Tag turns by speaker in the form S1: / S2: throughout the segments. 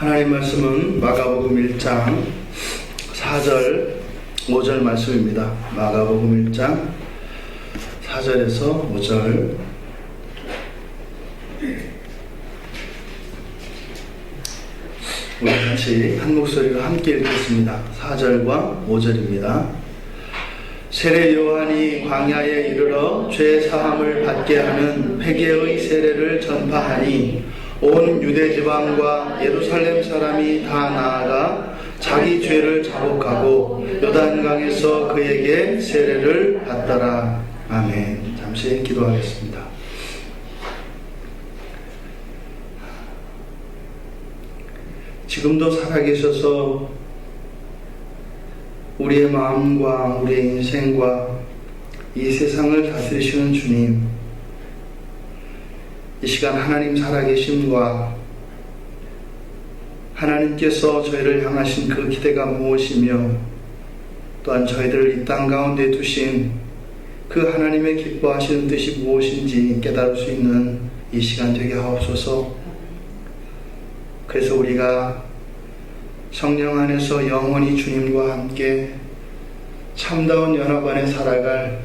S1: 하나님 말씀은 마가복음 1장 4절 5절 말씀입니다. 마가복음 1장 4절에서 5절. 우리 같이 한 목소리로 함께 읽겠습니다. 4절과 5절입니다. 세례 요한이 광야에 이르러 죄 사함을 받게 하는 회개의 세례를 전파하니 온 유대 지방과 예루살렘 사람이 다 나아가 자기 죄를 자복하고 요단강에서 그에게 세례를 받더라. 아멘. 잠시 기도하겠습니다. 지금도 살아계셔서 우리의 마음과 우리의 인생과 이 세상을 다스리시는 주님, 이 시간 하나님 살아계심과 하나님께서 저희를 향하신 그 기대가 무엇이며 또한 저희들을 이 땅 가운데 두신 그 하나님의 기뻐하시는 뜻이 무엇인지 깨달을 수 있는 이 시간 되게 하옵소서. 그래서 우리가 성령 안에서 영원히 주님과 함께 참다운 연합 안에 살아갈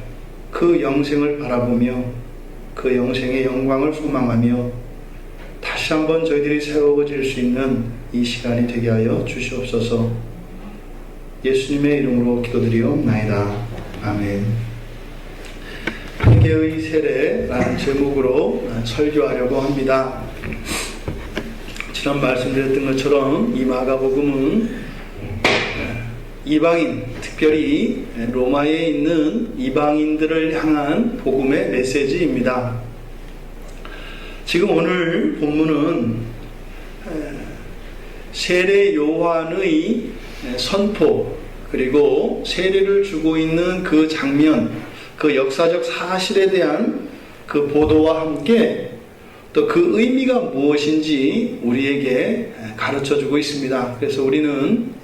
S1: 그 영생을 바라보며 그 영생의 영광을 소망하며 다시 한번 저희들이 세워질 수 있는 이 시간이 되게 하여 주시옵소서. 예수님의 이름으로 기도드리옵나이다. 아멘. 회개의 세례라는 제목으로 설교하려고 합니다. 지난 말씀드렸던 것처럼 이 마가복음은 이방인, 특별히 로마에 있는 이방인들을 향한 복음의 메시지입니다. 지금 오늘 본문은 세례 요한의 선포, 그리고 세례를 주고 있는 그 장면, 그 역사적 사실에 대한 그 보도와 함께 또 그 의미가 무엇인지 우리에게 가르쳐주고 있습니다. 그래서 우리는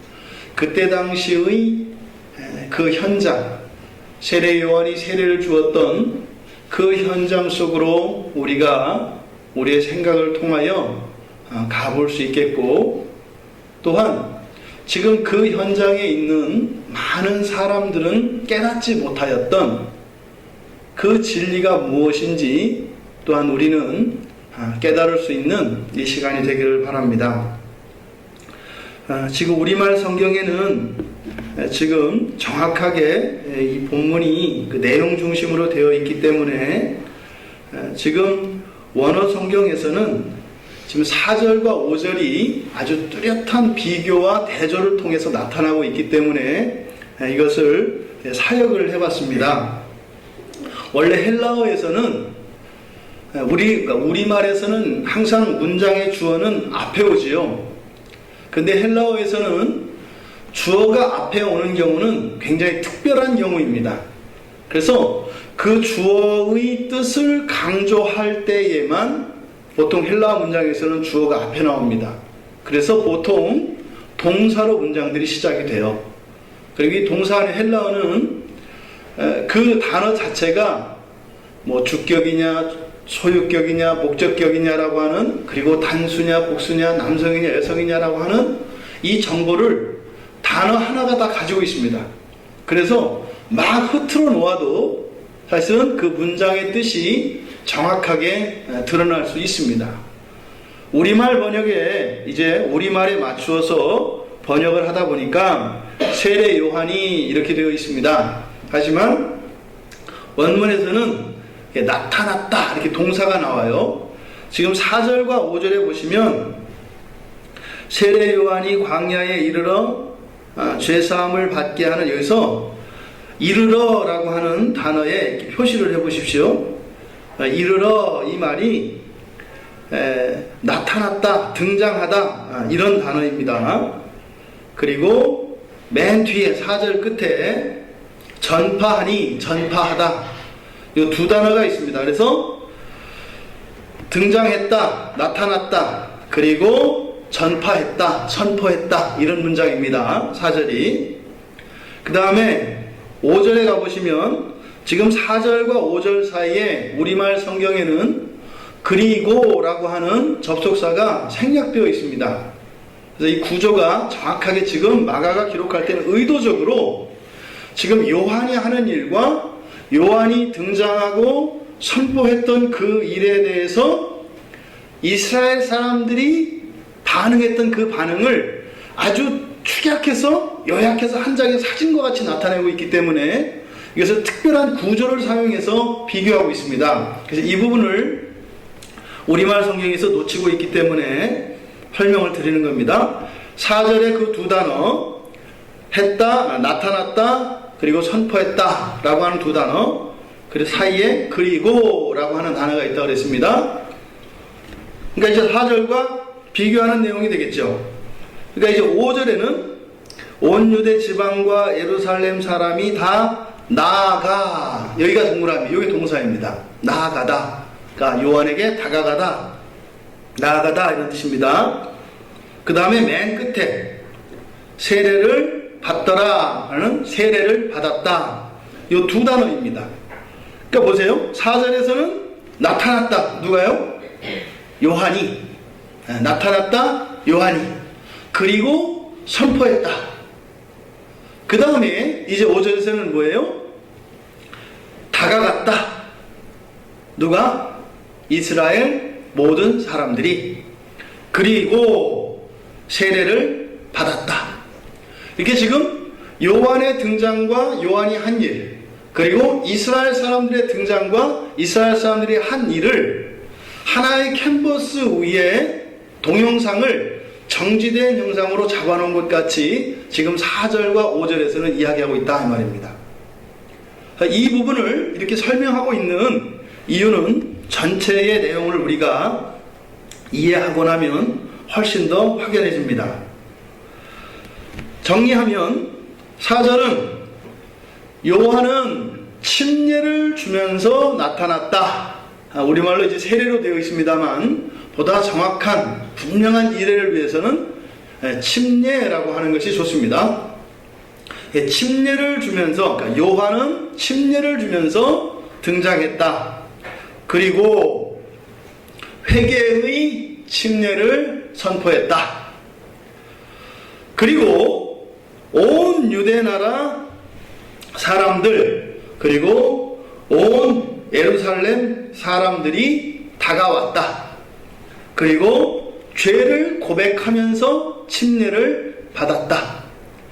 S1: 그때 당시의 그 현장, 세례 요한이 세례를 주었던 그 현장 속으로 우리가 우리의 생각을 통하여 가볼 수 있겠고, 또한 지금 그 현장에 있는 많은 사람들은 깨닫지 못하였던 그 진리가 무엇인지 또한 우리는 깨달을 수 있는 이 시간이 되기를 바랍니다. 지금 우리말 성경에는 지금 정확하게 이 본문이 그 내용 중심으로 되어 있기 때문에 지금 원어 성경에서는 지금 4절과 5절이 아주 뚜렷한 비교와 대조를 통해서 나타나고 있기 때문에 이것을 사역을 해봤습니다. 원래 헬라어에서는 우리말에서는 항상 문장의 주어는 앞에 오지요. 근데 헬라어에서는 주어가 앞에 오는 경우는 굉장히 특별한 경우입니다. 그래서 그 주어의 뜻을 강조할 때에만 보통 헬라어 문장에서는 주어가 앞에 나옵니다. 그래서 보통 동사로 문장들이 시작이 돼요. 그리고 이 동사 안에 헬라어는 그 단어 자체가 뭐 주격이냐 소유격이냐 목적격이냐라고 하는, 그리고 단수냐 복수냐 남성이냐 여성이냐라고 하는 이 정보를 단어 하나가 다 가지고 있습니다. 그래서 막 흐트러 놓아도 사실은 그 문장의 뜻이 정확하게 드러날 수 있습니다. 우리말 번역에 이제 우리말에 맞추어서 번역을 하다 보니까 세례 요한이 이렇게 되어 있습니다. 하지만 원문에서는 나타났다 이렇게 동사가 나와요. 지금 4절과 5절에 보시면 세례 요한이 광야에 이르러 죄사함을 받게 하는, 여기서 이르러라고 하는 단어에 표시를 해보십시오. 이르러 이 말이 나타났다, 등장하다 이런 단어입니다. 그리고 맨 뒤에 4절 끝에 전파하니, 전파하다, 이 두 단어가 있습니다. 그래서 등장했다, 나타났다, 그리고 전파했다, 선포했다 이런 문장입니다. 4절이. 그 다음에 5절에 가보시면 지금 4절과 5절 사이에 우리말 성경에는 그리고라고 하는 접속사가 생략되어 있습니다. 그래서 이 구조가 정확하게 지금 마가가 기록할 때는 의도적으로 지금 요한이 하는 일과 요한이 등장하고 선포했던 그 일에 대해서 이스라엘 사람들이 반응했던 그 반응을 아주 축약해서 요약해서 한 장의 사진과 같이 나타내고 있기 때문에 이것을 특별한 구조를 사용해서 비교하고 있습니다. 그래서 이 부분을 우리말 성경에서 놓치고 있기 때문에 설명을 드리는 겁니다. 4절의 그 두 단어, 했다, 나타났다, 그리고 선포했다 라고 하는 두 단어, 그리고 사이에 그리고 라고 하는 단어가 있다고 그랬습니다. 그러니까 이제 4절과 비교하는 내용이 되겠죠. 그러니까 이제 5절에는 온 유대 지방과 예루살렘 사람이 다 나아가, 여기가 동그라미, 여기 동사입니다. 나아가다, 그러니까 요한에게 다가가다, 나아가다 이런 뜻입니다. 그 다음에 맨 끝에 세례를 받더라 하는 세례를 받았다, 이 두 단어입니다. 그러니까 보세요. 4절에서는 나타났다, 누가요? 요한이. 나타났다, 요한이. 그리고 선포했다. 그 다음에 이제 5절에서는 뭐예요? 다가갔다. 누가? 이스라엘 모든 사람들이. 그리고 세례를 받았다. 이렇게 지금 요한의 등장과 요한이 한 일, 그리고 이스라엘 사람들의 등장과 이스라엘 사람들이 한 일을 하나의 캔버스 위에 동영상을 정지된 형상으로 잡아놓은 것 같이 지금 4절과 5절에서는 이야기하고 있다 이 말입니다. 이 부분을 이렇게 설명하고 있는 이유는 전체의 내용을 우리가 이해하고 나면 훨씬 더 확연해집니다. 정리하면 4절은 요한은 침례를 주면서 나타났다. 우리말로 이제 세례로 되어 있습니다만 보다 정확한 분명한 이해를 위해서는 침례라고 하는 것이 좋습니다. 침례를 주면서, 그러니까 요한은 침례를 주면서 등장했다. 그리고 회개의 침례를 선포했다. 그리고 온 유대나라 사람들, 그리고 온 예루살렘 사람들이 다가왔다. 그리고 죄를 고백하면서 침례를 받았다.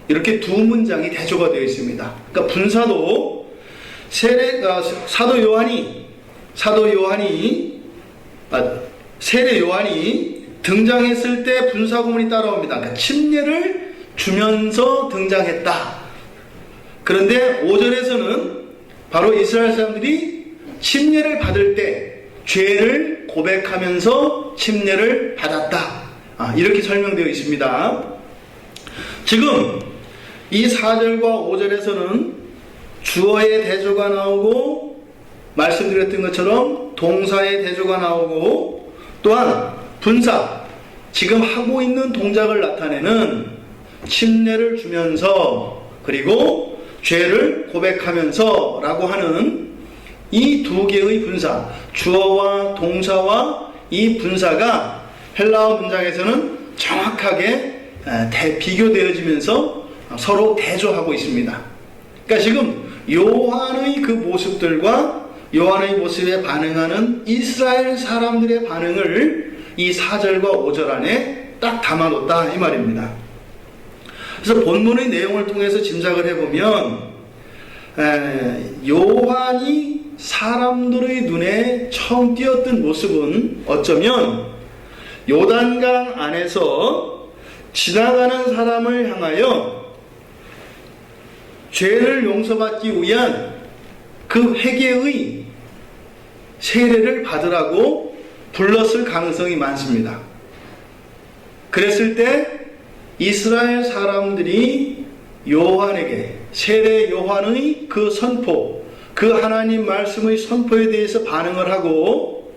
S1: 이렇게 두 문장이 대조가 되어 있습니다. 그러니까 분사도 사도 요한이 세례 요한이 등장했을 때 분사 구문이 따라옵니다. 그러니까 침례를 주면서 등장했다. 그런데 5절에서는 바로 이스라엘 사람들이 침례를 받을 때 죄를 고백하면서 침례를 받았다. 이렇게 설명되어 있습니다. 지금 이 4절과 5절에서는 주어의 대조가 나오고 말씀드렸던 것처럼 동사의 대조가 나오고 또한 분사, 지금 하고 있는 동작을 나타내는 침례를 주면서 그리고 죄를 고백하면서 라고 하는 이 두 개의 분사, 주어와 동사와 이 분사가 헬라어 문장에서는 정확하게 비교되어지면서 서로 대조하고 있습니다. 그러니까 지금 요한의 그 모습들과 요한의 모습에 반응하는 이스라엘 사람들의 반응을 이 4절과 5절 안에 딱 담아뒀다 이 말입니다. 그래서 본문의 내용을 통해서 짐작을 해보면 요한이 사람들의 눈에 처음 띄었던 모습은 어쩌면 요단강 안에서 지나가는 사람을 향하여 죄를 용서받기 위한 그 회개의 세례를 받으라고 불렀을 가능성이 많습니다. 그랬을 때 이스라엘 사람들이 요한에게 세례 요한의 그 선포, 그 하나님 말씀의 선포에 대해서 반응을 하고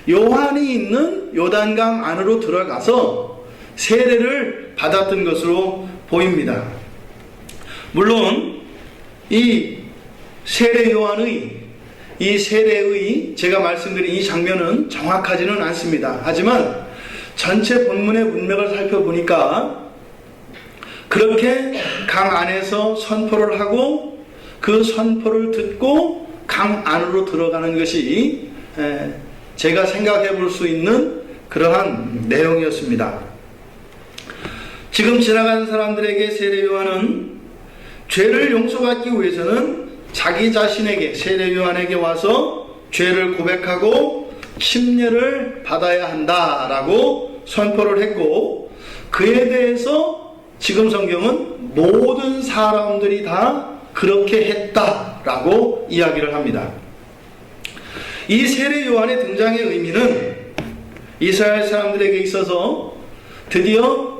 S1: 요한이 있는 요단강 안으로 들어가서 세례를 받았던 것으로 보입니다. 물론 이 세례 요한의 이 세례의 제가 말씀드린 이 장면은 정확하지는 않습니다. 하지만 전체 본문의 문맥을 살펴보니까 그렇게 강 안에서 선포를 하고 그 선포를 듣고 강 안으로 들어가는 것이 제가 생각해 볼 수 있는 그러한 내용이었습니다. 지금 지나가는 사람들에게 세례 요한은 죄를 용서받기 위해서는 자기 자신에게, 세례 요한에게 와서 죄를 고백하고 침례를 받아야 한다라고 선포를 했고, 그에 대해서 지금 성경은 모든 사람들이 다 그렇게 했다라고 이야기를 합니다. 이 세례 요한의 등장의 의미는 이스라엘 사람들에게 있어서 드디어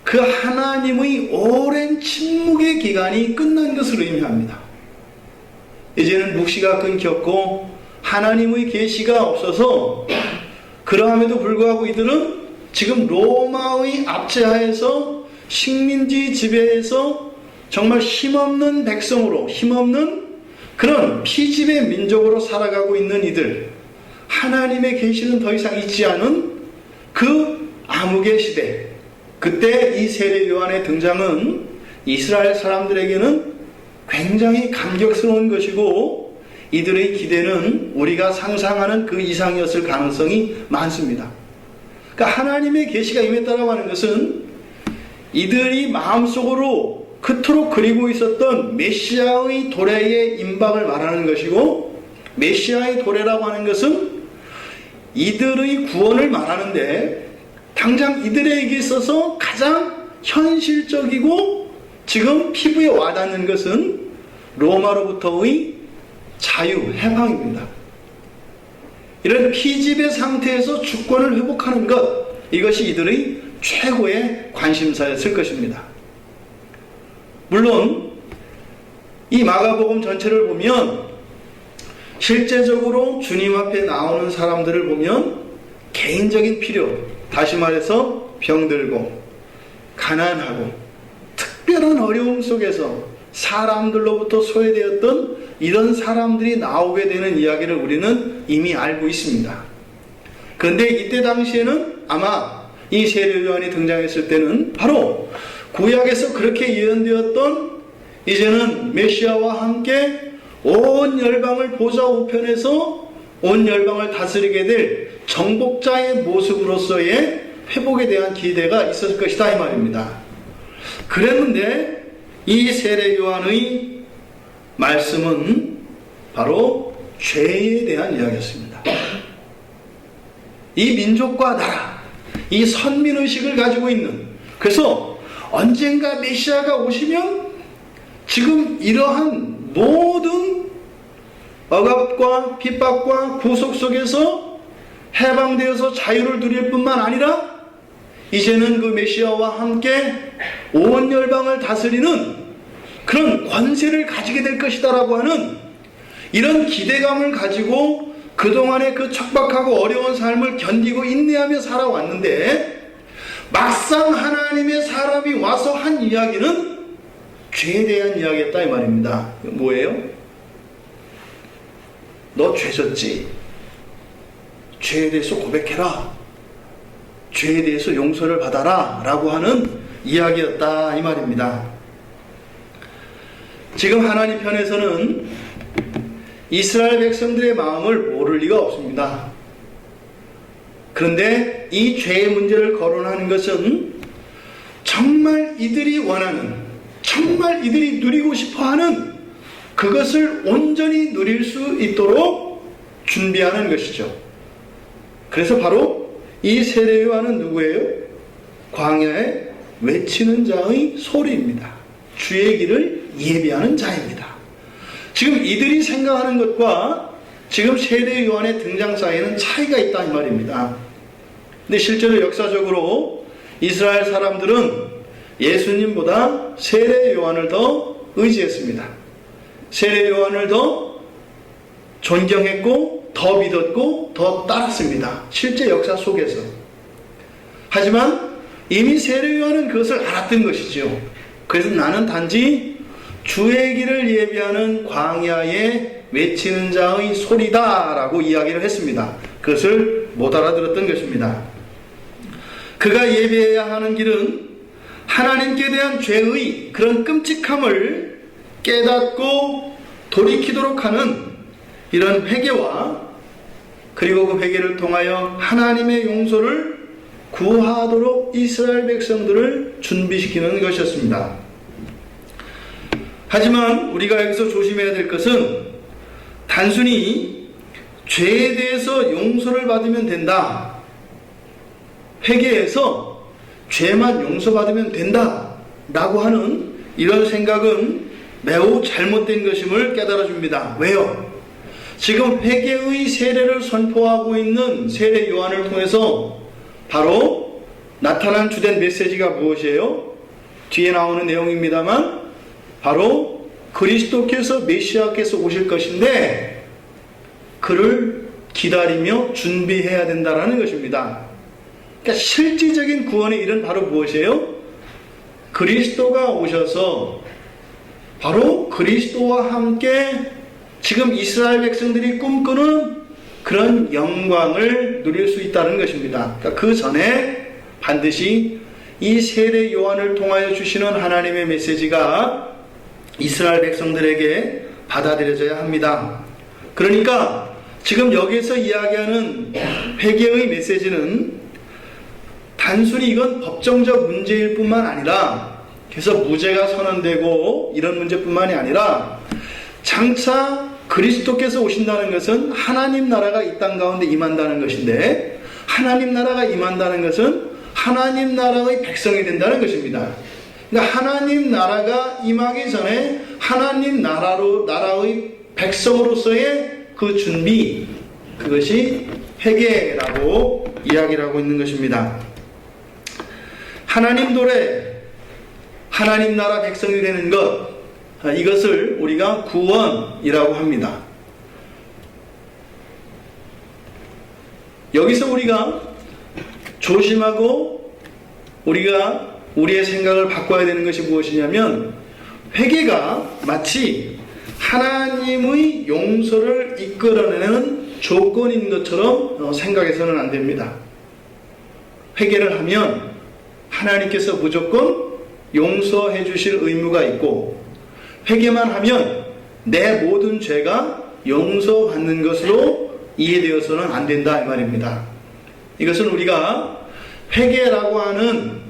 S1: 그 하나님의 오랜 침묵의 기간이 끝난 것을 의미합니다. 이제는 묵시가 끊겼고 하나님의 계시가 없어서, 그러함에도 불구하고 이들은 지금 로마의 압제하에서 식민지 지배에서 정말 힘없는 백성으로, 힘없는 그런 피지배 민족으로 살아가고 있는 이들, 하나님의 계시는 더 이상 있지 않은 그 암흑의 시대, 그때 이 세례 요한의 등장은 이스라엘 사람들에게는 굉장히 감격스러운 것이고, 이들의 기대는 우리가 상상하는 그 이상이었을 가능성이 많습니다. 그러니까 하나님의 계시가 임했다라고 하는 것은 이들이 마음속으로 그토록 그리고 있었던 메시아의 도래의 임박을 말하는 것이고, 메시아의 도래라고 하는 것은 이들의 구원을 말하는데, 당장 이들에게 있어서 가장 현실적이고 지금 피부에 와닿는 것은 로마로부터의 자유, 해방입니다. 이런 피지배 상태에서 주권을 회복하는 것, 이것이 이들의 최고의 관심사였을 것입니다. 물론 이 마가복음 전체를 보면 실제적으로 주님 앞에 나오는 사람들을 보면 개인적인 필요, 다시 말해서 병들고 가난하고 특별한 어려움 속에서 사람들로부터 소외되었던 이런 사람들이 나오게 되는 이야기를 우리는 이미 알고 있습니다. 그런데 이때 당시에는 아마 이 세례 요한이 등장했을 때는 바로 구약에서 그렇게 예언되었던, 이제는 메시아와 함께 온 열방을 보좌 우편에서 온 열방을 다스리게 될 정복자의 모습으로서의 회복에 대한 기대가 있었을 것이다 이 말입니다. 그랬는데 이 세례 요한의 말씀은 바로 죄에 대한 이야기였습니다. 이 민족과 나라, 이 선민의식을 가지고 있는, 그래서 언젠가 메시아가 오시면 지금 이러한 모든 억압과 핍박과 구속 속에서 해방되어서 자유를 누릴 뿐만 아니라 이제는 그 메시아와 함께 온 열방을 다스리는 그런 권세를 가지게 될 것이다라고 하는 이런 기대감을 가지고 그동안의 그 척박하고 어려운 삶을 견디고 인내하며 살아왔는데, 막상 하나님의 사람이 와서 한 이야기는 죄에 대한 이야기였다 이 말입니다. 뭐예요? 너 죄 졌지? 죄에 대해서 고백해라. 죄에 대해서 용서를 받아라 라고 하는 이야기였다 이 말입니다. 지금 하나님 편에서는 이스라엘 백성들의 마음을 모를 리가 없습니다. 그런데 이 죄의 문제를 거론하는 것은 정말 이들이 원하는, 정말 이들이 누리고 싶어하는 그것을 온전히 누릴 수 있도록 준비하는 것이죠. 그래서 바로 이 세례 요한은 누구예요? 광야에 외치는 자의 소리입니다. 주의 길을 예비하는 자입니다. 지금 이들이 생각하는 것과 지금 세례 요한의 등장 사이에는 차이가 있다 이 말입니다. 근데 실제로 역사적으로 이스라엘 사람들은 예수님보다 세례 요한을 더 의지했습니다. 세례 요한을 더 존경했고 더 믿었고 더 따랐습니다. 실제 역사 속에서. 하지만 이미 세례 요한은 그것을 알았던 것이죠. 그래서 나는 단지 주의 길을 예비하는 광야에 외치는 자의 소리다 라고 이야기를 했습니다. 그것을 못 알아들었던 것입니다. 그가 예배해야 하는 길은 하나님께 대한 죄의 그런 끔찍함을 깨닫고 돌이키도록 하는 이런 회개와, 그리고 그 회개를 통하여 하나님의 용서를 구하도록 이스라엘 백성들을 준비시키는 것이었습니다. 하지만 우리가 여기서 조심해야 될 것은 단순히 죄에 대해서 용서를 받으면 된다, 회개해서 죄만 용서받으면 된다 라고 하는 이런 생각은 매우 잘못된 것임을 깨달아 줍니다. 왜요? 지금 회개의 세례를 선포하고 있는 세례 요한을 통해서 바로 나타난 주된 메시지가 무엇이에요? 뒤에 나오는 내용입니다만 바로 그리스도께서, 메시아께서 오실 것인데 그를 기다리며 준비해야 된다는 것입니다. 그러니까 실질적인 구원의 일은 바로 무엇이에요? 그리스도가 오셔서 바로 그리스도와 함께 지금 이스라엘 백성들이 꿈꾸는 그런 영광을 누릴 수 있다는 것입니다. 그러니까 그 전에 반드시 이 세례 요한을 통하여 주시는 하나님의 메시지가 이스라엘 백성들에게 받아들여져야 합니다. 그러니까 지금 여기에서 이야기하는 회개의 메시지는 단순히 이건 법정적 문제일 뿐만 아니라, 그래서 무죄가 선언되고 이런 문제뿐만이 아니라 장차 그리스도께서 오신다는 것은 하나님 나라가 이 땅 가운데 임한다는 것인데, 하나님 나라가 임한다는 것은 하나님 나라의 백성이 된다는 것입니다. 그러니까 하나님 나라가 임하기 전에 하나님 나라의 백성으로서의 그 준비, 그것이 회개라고 이야기를 하고 있는 것입니다. 하나님 노래, 하나님 나라 백성이 되는 것, 이것을 우리가 구원이라고 합니다. 여기서 우리가 조심하고 우리가 우리의 생각을 바꿔야 되는 것이 무엇이냐면, 회개가 마치 하나님의 용서를 이끌어내는 조건인 것처럼 생각해서는 안 됩니다. 회개를 하면 하나님께서 무조건 용서해 주실 의무가 있고, 회개만 하면 내 모든 죄가 용서받는 것으로 이해되어서는 안 된다 이 말입니다. 이것은 우리가 회개라고 하는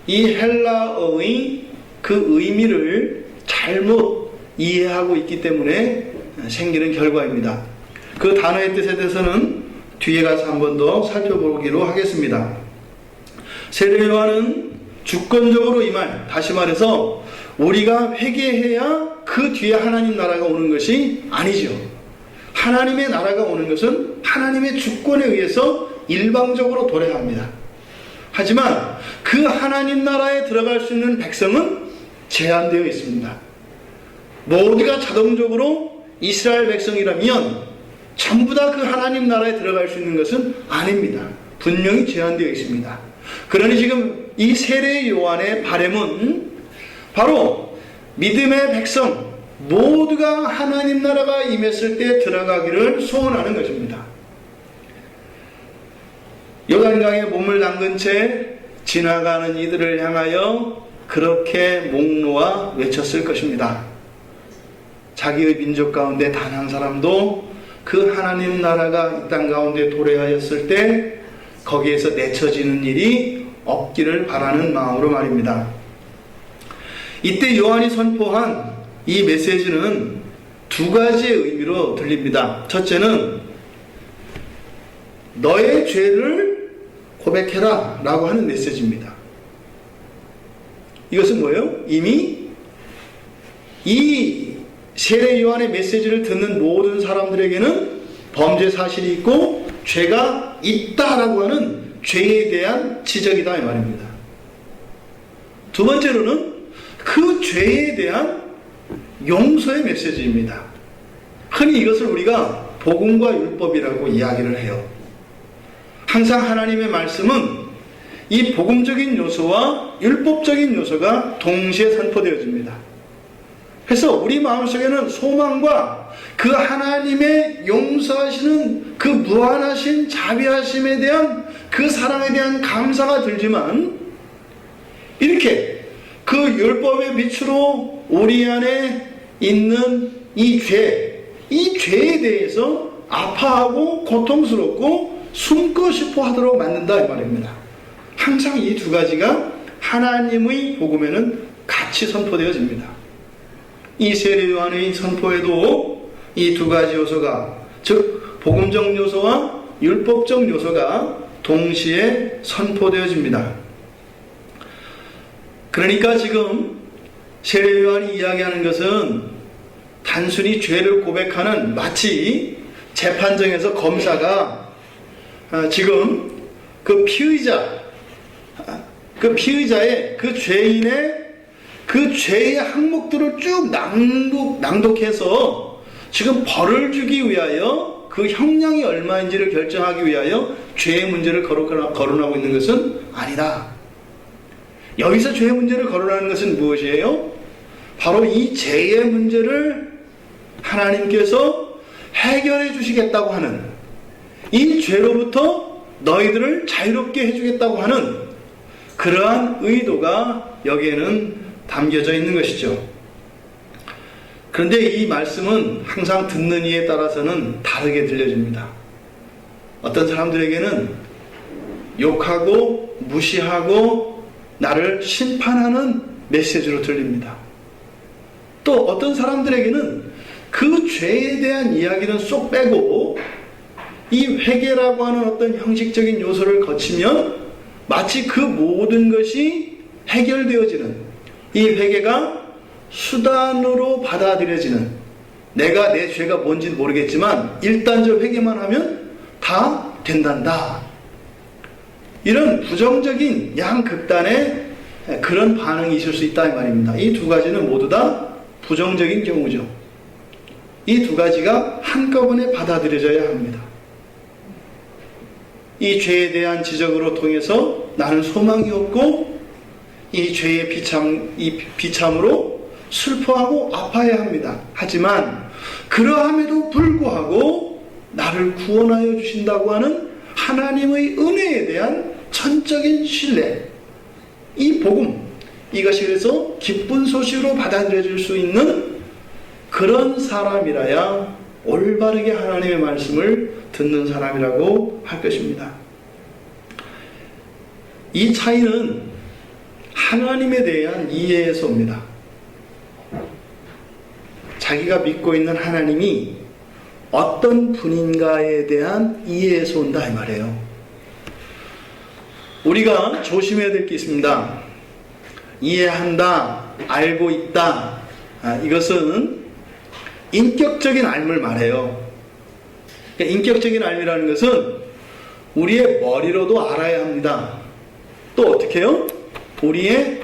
S1: 이 헬라어의 그 의미를 잘못 이해하고 있기 때문에 생기는 결과입니다. 그 단어의 뜻에 대해서는 뒤에 가서 한 번 더 살펴보기로 하겠습니다. 세례 요한은 주권적으로 임할, 다시 말해서 우리가 회개해야 그 뒤에 하나님 나라가 오는 것이 아니죠. 하나님의 나라가 오는 것은 하나님의 주권에 의해서 일방적으로 도래합니다. 하지만 그 하나님 나라에 들어갈 수 있는 백성은 제한되어 있습니다. 모두가 자동적으로 이스라엘 백성이라면 전부 다 그 하나님 나라에 들어갈 수 있는 것은 아닙니다. 분명히 제한되어 있습니다. 그러니 지금 이 세례 요한의 바람은 바로 믿음의 백성 모두가 하나님 나라가 임했을 때 들어가기를 소원하는 것입니다. 요단강에 몸을 담근 채 지나가는 이들을 향하여 그렇게 목 놓아 외쳤을 것입니다. 자기의 민족 가운데 단 한 사람도 그 하나님 나라가 이 땅 가운데 도래하였을 때 거기에서 내쳐지는 일이 없기를 바라는 마음으로 말입니다. 이때 요한이 선포한 이 메시지는 두 가지의 의미로 들립니다. 첫째는 너의 죄를 고백해라 라고 하는 메시지입니다. 이것은 뭐예요? 이미 이 세례 요한의 메시지를 듣는 모든 사람들에게는 범죄 사실이 있고 죄가 있다라고 하는 죄에 대한 지적이다 이 말입니다. 두 번째로는 그 죄에 대한 용서의 메시지입니다. 흔히 이것을 우리가 복음과 율법이라고 이야기를 해요. 항상 하나님의 말씀은 이 복음적인 요소와 율법적인 요소가 동시에 선포되어집니다. 그래서 우리 마음속에는 소망과 그 하나님의 용서하시는 그 무한하신 자비하심에 대한 그 사랑에 대한 감사가 들지만 이렇게 그 율법의 빛으로 우리 안에 있는 이 죄에 대해서 아파하고 고통스럽고 숨고 싶어 하도록 만든다 이 말입니다. 항상 이 두 가지가 하나님의 복음에는 같이 선포되어집니다. 이 세례 요한의 선포에도 이 두 가지 요소가, 즉 복음적 요소와 율법적 요소가 동시에 선포되어집니다. 그러니까 지금 세례 요한이 이야기하는 것은 단순히 죄를 고백하는, 마치 재판정에서 검사가 지금 그 피의자의 그 죄인의 그 죄의 항목들을 쭉 낭독해서 지금 벌을 주기 위하여 그 형량이 얼마인지를 결정하기 위하여 죄의 문제를 거론하고 있는 것은 아니다. 여기서 죄의 문제를 거론하는 것은 무엇이에요? 바로 이 죄의 문제를 하나님께서 해결해 주시겠다고 하는, 이 죄로부터 너희들을 자유롭게 해주겠다고 하는 그러한 의도가 여기에는 담겨져 있는 것이죠. 그런데 이 말씀은 항상 듣는 이에 따라서는 다르게 들려집니다. 어떤 사람들에게는 욕하고 무시하고 나를 심판하는 메시지로 들립니다. 또 어떤 사람들에게는 그 죄에 대한 이야기는 쏙 빼고 이 회개라고 하는 어떤 형식적인 요소를 거치면 마치 그 모든 것이 해결되어지는, 이 회개가 수단으로 받아들여지는, 내가 내 죄가 뭔지 모르겠지만 일단 저 회개만 하면 다 된단다, 이런 부정적인 양극단의 그런 반응이 있을 수 있다 이 말입니다. 이 두 가지는 모두 다 부정적인 경우죠. 이 두 가지가 한꺼번에 받아들여져야 합니다. 이 죄에 대한 지적으로 통해서 나는 소망이 없고 이 죄의 비참으로 슬퍼하고 아파해야 합니다. 하지만 그러함에도 불구하고 나를 구원하여 주신다고 하는 하나님의 은혜에 대한 전적인 신뢰, 이 복음, 이것이 그래서 기쁜 소식으로 받아들여질 수 있는 그런 사람이라야 올바르게 하나님의 말씀을 듣는 사람이라고 할 것입니다. 이 차이는 하나님에 대한 이해에서 옵니다. 자기가 믿고 있는 하나님이 어떤 분인가에 대한 이해에서 온다 이 말이에요. 우리가 조심해야 될 게 있습니다. 이해한다, 알고 있다, 이것은 인격적인 알을 말해요. 인격적인 알이라는 것은 우리의 머리로도 알아야 합니다. 또 어떻게 해요? 우리의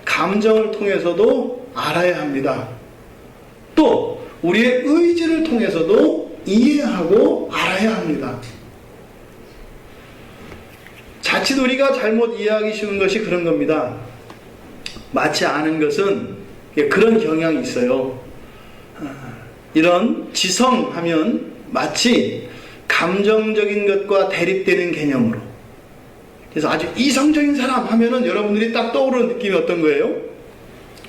S1: 감정을 통해서도 알아야 합니다. 또 우리의 의지를 통해서도 이해하고 알아야 합니다. 자칫 우리가 잘못 이해하기 쉬운 것이 그런 겁니다. 마치 아는 것은 그런 경향이 있어요. 이런 지성하면 마치 감정적인 것과 대립되는 개념으로, 그래서 아주 이성적인 사람 하면은 여러분들이 딱 떠오르는 느낌이 어떤 거예요?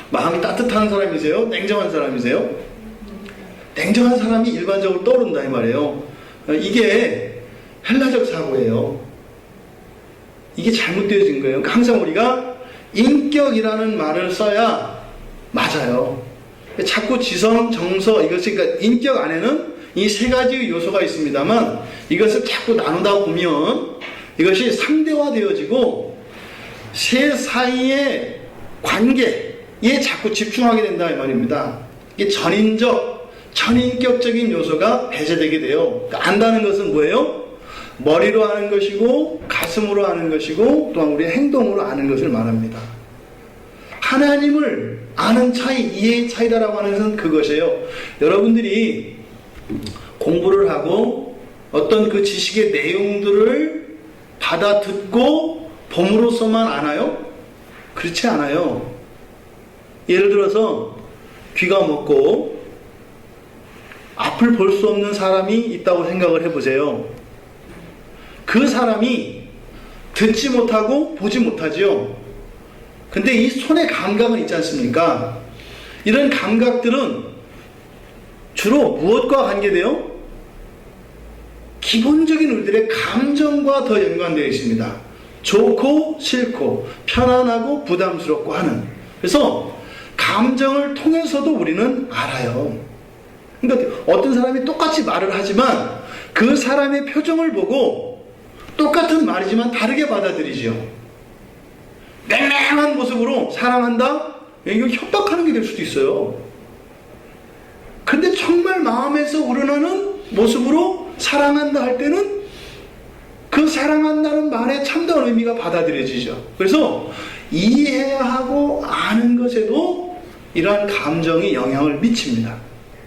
S1: 마음이 따뜻한 사람이세요? 냉정한 사람이세요? 냉정한 사람이 일반적으로 떠오른다 이 말이에요. 이게 헬라적 사고예요. 이게 잘못되어진 거예요. 그러니까 항상 우리가 인격이라는 말을 써야 맞아요. 자꾸 지성, 정서, 이것이, 그러니까 인격 안에는 이 세 가지 요소가 있습니다만 이것을 자꾸 나누다 보면 이것이 상대화되어지고 세 사이의 관계에 자꾸 집중하게 된다 이 말입니다. 이게 전인적, 전인격적인 요소가 배제되게 돼요. 그러니까 안다는 것은 뭐예요? 머리로 아는 것이고 가슴으로 아는 것이고 또한 우리의 행동으로 아는 것을 말합니다. 하나님을 아는 차이, 이해의 차이다라고 하는 것은 그것이에요. 여러분들이 공부를 하고 어떤 그 지식의 내용들을 받아 듣고 봄으로서만 아나요? 그렇지 않아요. 예를 들어서 귀가 먹고 앞을 볼 수 없는 사람이 있다고 생각을 해보세요. 그 사람이 듣지 못하고 보지 못하지요. 근데 이 손의 감각은 있지 않습니까? 이런 감각들은 주로 무엇과 관계돼요? 기본적인 우리들의 감정과 더 연관되어 있습니다. 좋고 싫고 편안하고 부담스럽고 하는. 그래서 감정을 통해서도 우리는 알아요. 그러니까 어떤 사람이 똑같이 말을 하지만 그 사람의 표정을 보고 똑같은 말이지만 다르게 받아들이죠. 맹맹한 모습으로 사랑한다? 이거 협박하는 게 될 수도 있어요. 근데 정말 마음에서 우러나는 모습으로 사랑한다 할 때는 그 사랑한다는 말의 참다운 의미가 받아들여지죠. 그래서 이해하고 아는 것에도 이러한 감정이 영향을 미칩니다.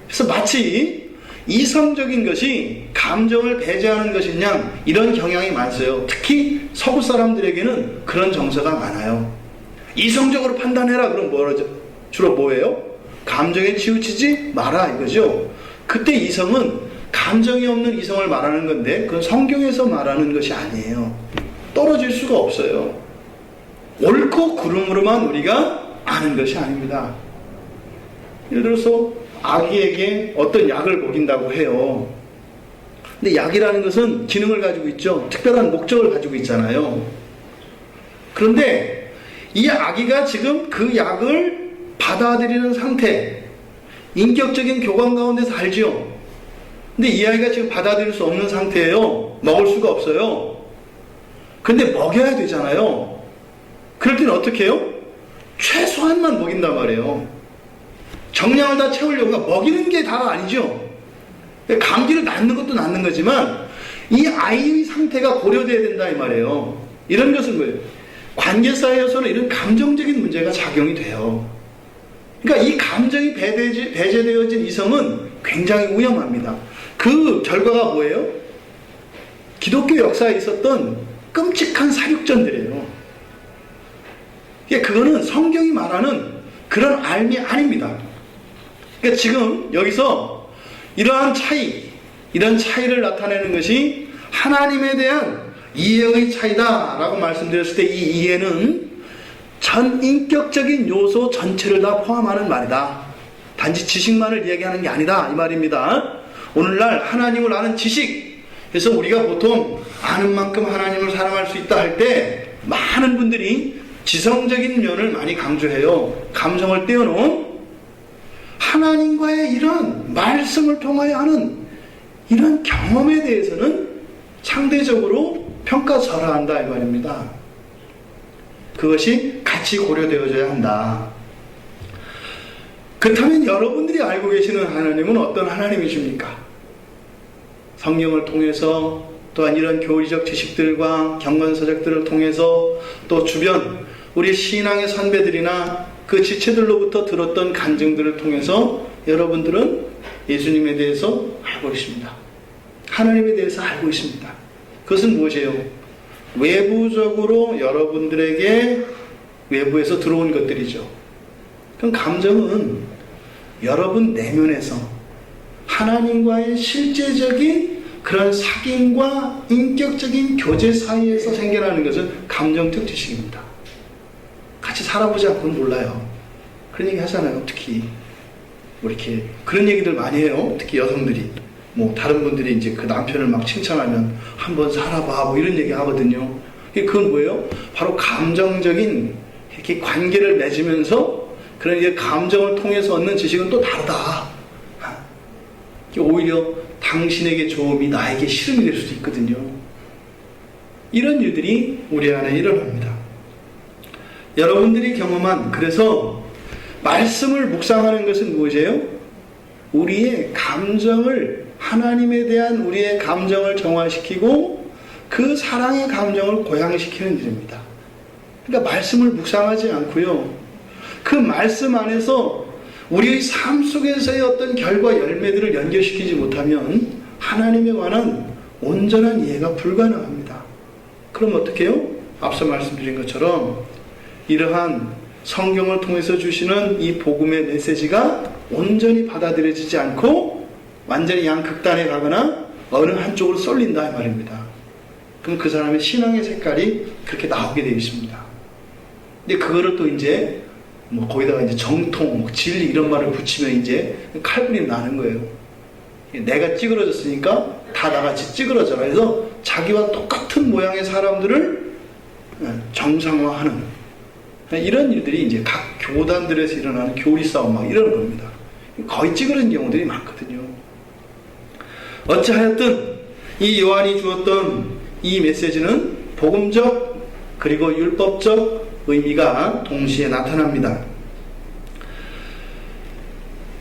S1: 그래서 마치 이성적인 것이 감정을 배제하는 것이냐 이런 경향이 많아요. 특히 서구 사람들에게는 그런 정서가 많아요. 이성적으로 판단해라 그럼 뭐라죠? 주로 뭐예요? 감정에 치우치지 마라 이거죠. 그때 이성은 감정이 없는 이성을 말하는 건데 그건 성경에서 말하는 것이 아니에요. 떨어질 수가 없어요. 옳고 그름으로만 우리가 아는 것이 아닙니다. 예를 들어서 아기에게 어떤 약을 먹인다고 해요. 근데 약이라는 것은 기능을 가지고 있죠. 특별한 목적을 가지고 있잖아요. 그런데 이 아기가 지금 그 약을 받아들이는 상태, 인격적인 교감 가운데 살지요. 근데 이 아이가 지금 받아들일 수 없는 상태예요. 먹을 수가 없어요. 근데 먹여야 되잖아요. 그럴 때는 어떻게 해요? 최소한만 먹인단 말이에요. 정량을 다 채우려고 먹이는 게 다가 아니죠. 감기를 낳는 것도 낳는 거지만 이 아이의 상태가 고려돼야 된다 이 말이에요. 이런 것은 뭐예요? 관계 사이에서는 이런 감정적인 문제가 작용이 돼요. 그러니까 이 감정이 배제되어진 이성은 굉장히 위험합니다. 그 결과가 뭐예요? 기독교 역사에 있었던 끔찍한 사륙전들이에요. 그거는 성경이 말하는 그런 알미 아닙니다. 그러니까 지금 여기서 이러한 차이, 이런 차이를 나타내는 것이 하나님에 대한 이해의 차이다라고 말씀드렸을 때 이 이해는 전 인격적인 요소 전체를 다 포함하는 말이다. 단지 지식만을 이야기하는 게 아니다 이 말입니다. 오늘날 하나님을 아는 지식, 그래서 우리가 보통 아는 만큼 하나님을 사랑할 수 있다 할 때 많은 분들이 지성적인 면을 많이 강조해요. 감성을 떼어놓은 하나님과의 이런 말씀을 통하여 하는 이런 경험에 대해서는 상대적으로 평가절하한다 이 말입니다. 그것이 같이 고려되어져야 한다. 그렇다면 여러분들이 알고 계시는 하나님은 어떤 하나님이십니까? 성경을 통해서 또한 이런 교리적 지식들과 경건서적들을 통해서 또 주변 우리 신앙의 선배들이나 그 지체들로부터 들었던 간증들을 통해서 여러분들은 예수님에 대해서 알고 있습니다. 하나님에 대해서 알고 있습니다. 그것은 무엇이에요? 외부적으로 여러분들에게 외부에서 들어온 것들이죠. 그럼 감정은 여러분 내면에서 하나님과의 실제적인 그런 사귐과 인격적인 교제 사이에서 생겨나는 것은 감정적 지식입니다. 같이 살아보지 않고는 몰라요. 그런 얘기 하잖아요. 특히 뭐 이렇게 그런 얘기들 많이 해요. 특히 여성들이 뭐 다른 분들이 이제 그 남편을 막 칭찬하면 한번 살아봐 뭐 이런 얘기 하거든요. 그건 뭐예요? 바로 감정적인 이렇게 관계를 맺으면서 그런 이제 감정을 통해서 얻는 지식은 또 다르다. 오히려 당신에게 좋음이 나에게 싫음이 될 수도 있거든요. 이런 일들이 우리 안에 일어납니다. 여러분들이 경험한, 그래서 말씀을 묵상하는 것은 무엇이에요? 우리의 감정을, 하나님에 대한 우리의 감정을 정화시키고 그 사랑의 감정을 고양시키는 일입니다. 그러니까 말씀을 묵상하지 않고요, 그 말씀 안에서 우리의 삶 속에서의 어떤 결과 열매들을 연결시키지 못하면 하나님에 관한 온전한 이해가 불가능합니다. 그럼 어떻게 해요? 앞서 말씀드린 것처럼 이러한 성경을 통해서 주시는 이 복음의 메시지가 온전히 받아들여지지 않고 완전히 양극단에 가거나 어느 한쪽으로 쏠린다 이 말입니다. 그럼 그 사람의 신앙의 색깔이 그렇게 나오게 되어 있습니다. 근데 그거를 또 이제 뭐 거기다가 이제 정통, 진리 이런 말을 붙이면 이제 칼분이 나는 거예요. 내가 찌그러졌으니까 다 나같이 찌그러져라. 그래서 자기와 똑같은 모양의 사람들을 정상화하는 이런 일들이 이제 각 교단들에서 일어나는 교리 싸움 막 이러는 겁니다. 거의 찌그러진 경우들이 많거든요. 어찌하였든 이 요한이 주었던 이 메시지는 복음적 그리고 율법적 의미가 동시에 나타납니다.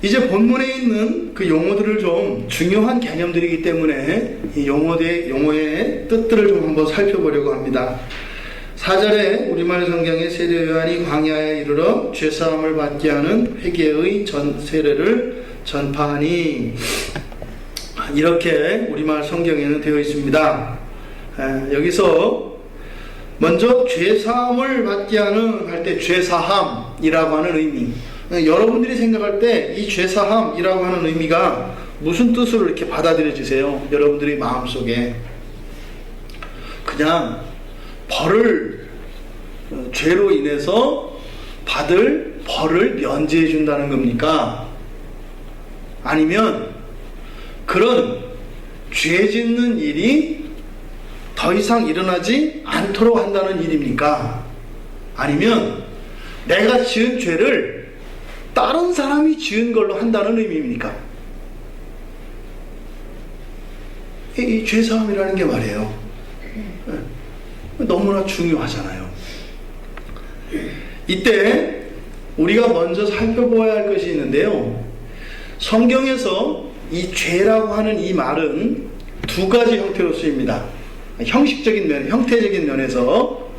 S1: 이제 본문에 있는 그 용어들을 좀 중요한 개념들이기 때문에 이 용어의 뜻들을 좀 한번 살펴보려고 합니다. 4절에 우리말 성경에 세례 요한이 광야에 이르러 죄사함을 받게 하는 회개의 세례를 전파하니 이렇게 우리말 성경에는 되어 있습니다. 여기서 먼저 죄사함을 받게 하는 할 때 죄사함이라고 하는 의미, 여러분들이 생각할 때 이 죄사함이라고 하는 의미가 무슨 뜻으로 이렇게 받아들여지세요? 여러분들의 마음속에 그냥 벌을 죄로 인해서 받을 벌을 면제해 준다는 겁니까? 아니면 그런 죄 짓는 일이 더 이상 일어나지 않도록 한다는 일입니까? 아니면 내가 지은 죄를 다른 사람이 지은 걸로 한다는 의미입니까? 이 죄사함이라는 게 말이에요. 너무나 중요하잖아요. 이때 우리가 먼저 살펴보아야 할 것이 있는데요. 성경에서 이 죄라고 하는 이 말은 두 가지 형태로 쓰입니다. 형식적인 면, 형태적인 면에서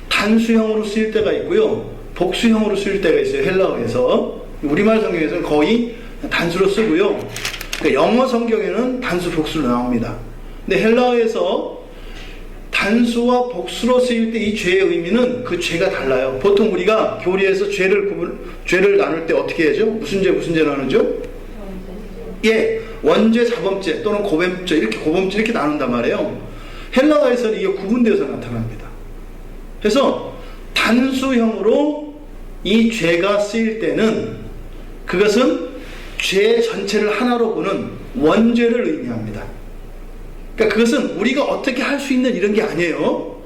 S1: 단수형으로 쓰일 때가 있고요. 복수형으로 쓰일 때가 있어요. 헬라어에서. 우리말 성경에서는 거의 단수로 쓰고요. 그러니까 영어 성경에는 단수, 복수로 나옵니다. 근데 헬라어에서 단수와 복수로 쓰일 때 이 죄의 의미는 그 죄가 달라요. 보통 우리가 교리에서 죄를 나눌 때 어떻게 하죠? 무슨 죄 나누죠? 예, 원죄, 자범죄 또는 고범죄 이렇게 나눈단 말이에요. 헬라어에서는 이게 구분되어서 나타납니다. 그래서 단수형으로 이 죄가 쓰일 때는 그것은 죄 전체를 하나로 보는 원죄를 의미합니다. 그러니까 그것은 우리가 어떻게 할 수 있는 이런 게 아니에요.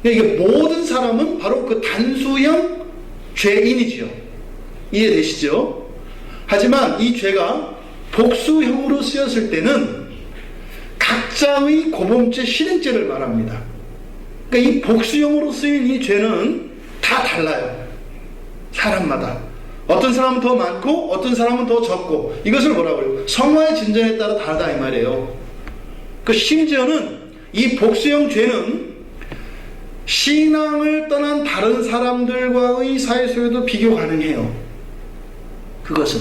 S1: 그러니까 이게 모든 사람은 바로 그 단수형 죄인이지요. 이해되시죠? 하지만 이 죄가 복수형으로 쓰였을 때는 각자의 고범죄, 실행죄를 말합니다. 그러니까 이 복수형으로 쓰인 이 죄는 다 달라요. 사람마다. 어떤 사람은 더 많고 어떤 사람은 더 적고 이것을 뭐라고 해요? 성화의 진전에 따라 다르다 이 말이에요. 그 심지어는 이 복수형 죄는 신앙을 떠난 다른 사람들과의 사회 속에도 비교 가능해요. 그것은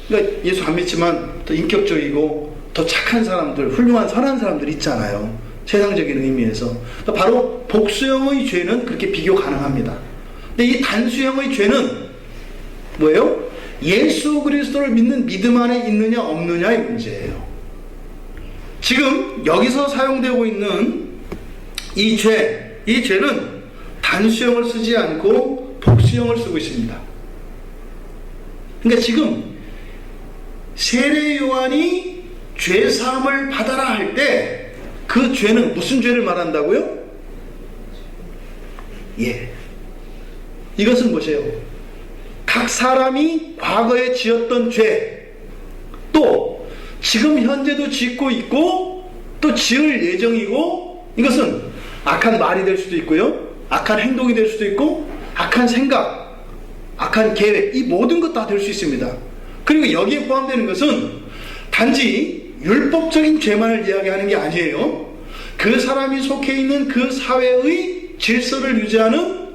S1: 그러니까 예수 안 믿지만 더 인격적이고 더 착한 사람들, 훌륭한 선한 사람들 있잖아요. 세상적인 의미에서. 그러니까 바로 복수형의 죄는 그렇게 비교 가능합니다. 근데 이 단수형의 죄는 뭐예요? 예수 그리스도를 믿는 믿음 안에 있느냐 없느냐의 문제예요. 지금 여기서 사용되고 있는 이 죄는 단수형을 쓰지 않고 복수형을 쓰고 있습니다. 그러니까 지금 세례 요한이 죄사함을 받아라 할 때 그 죄는 무슨 죄를 말한다고요? 예. 이것은 무엇이에요? 각 사람이 과거에 지었던 죄, 또 지금 현재도 짓고 있고 또 지을 예정이고, 이것은 악한 말이 될 수도 있고요, 악한 행동이 될 수도 있고, 악한 생각, 악한 계획, 이 모든 것 다 될 수 있습니다. 그리고 여기에 포함되는 것은 단지 율법적인 죄만을 이야기하는 게 아니에요. 그 사람이 속해 있는 그 사회의 질서를 유지하는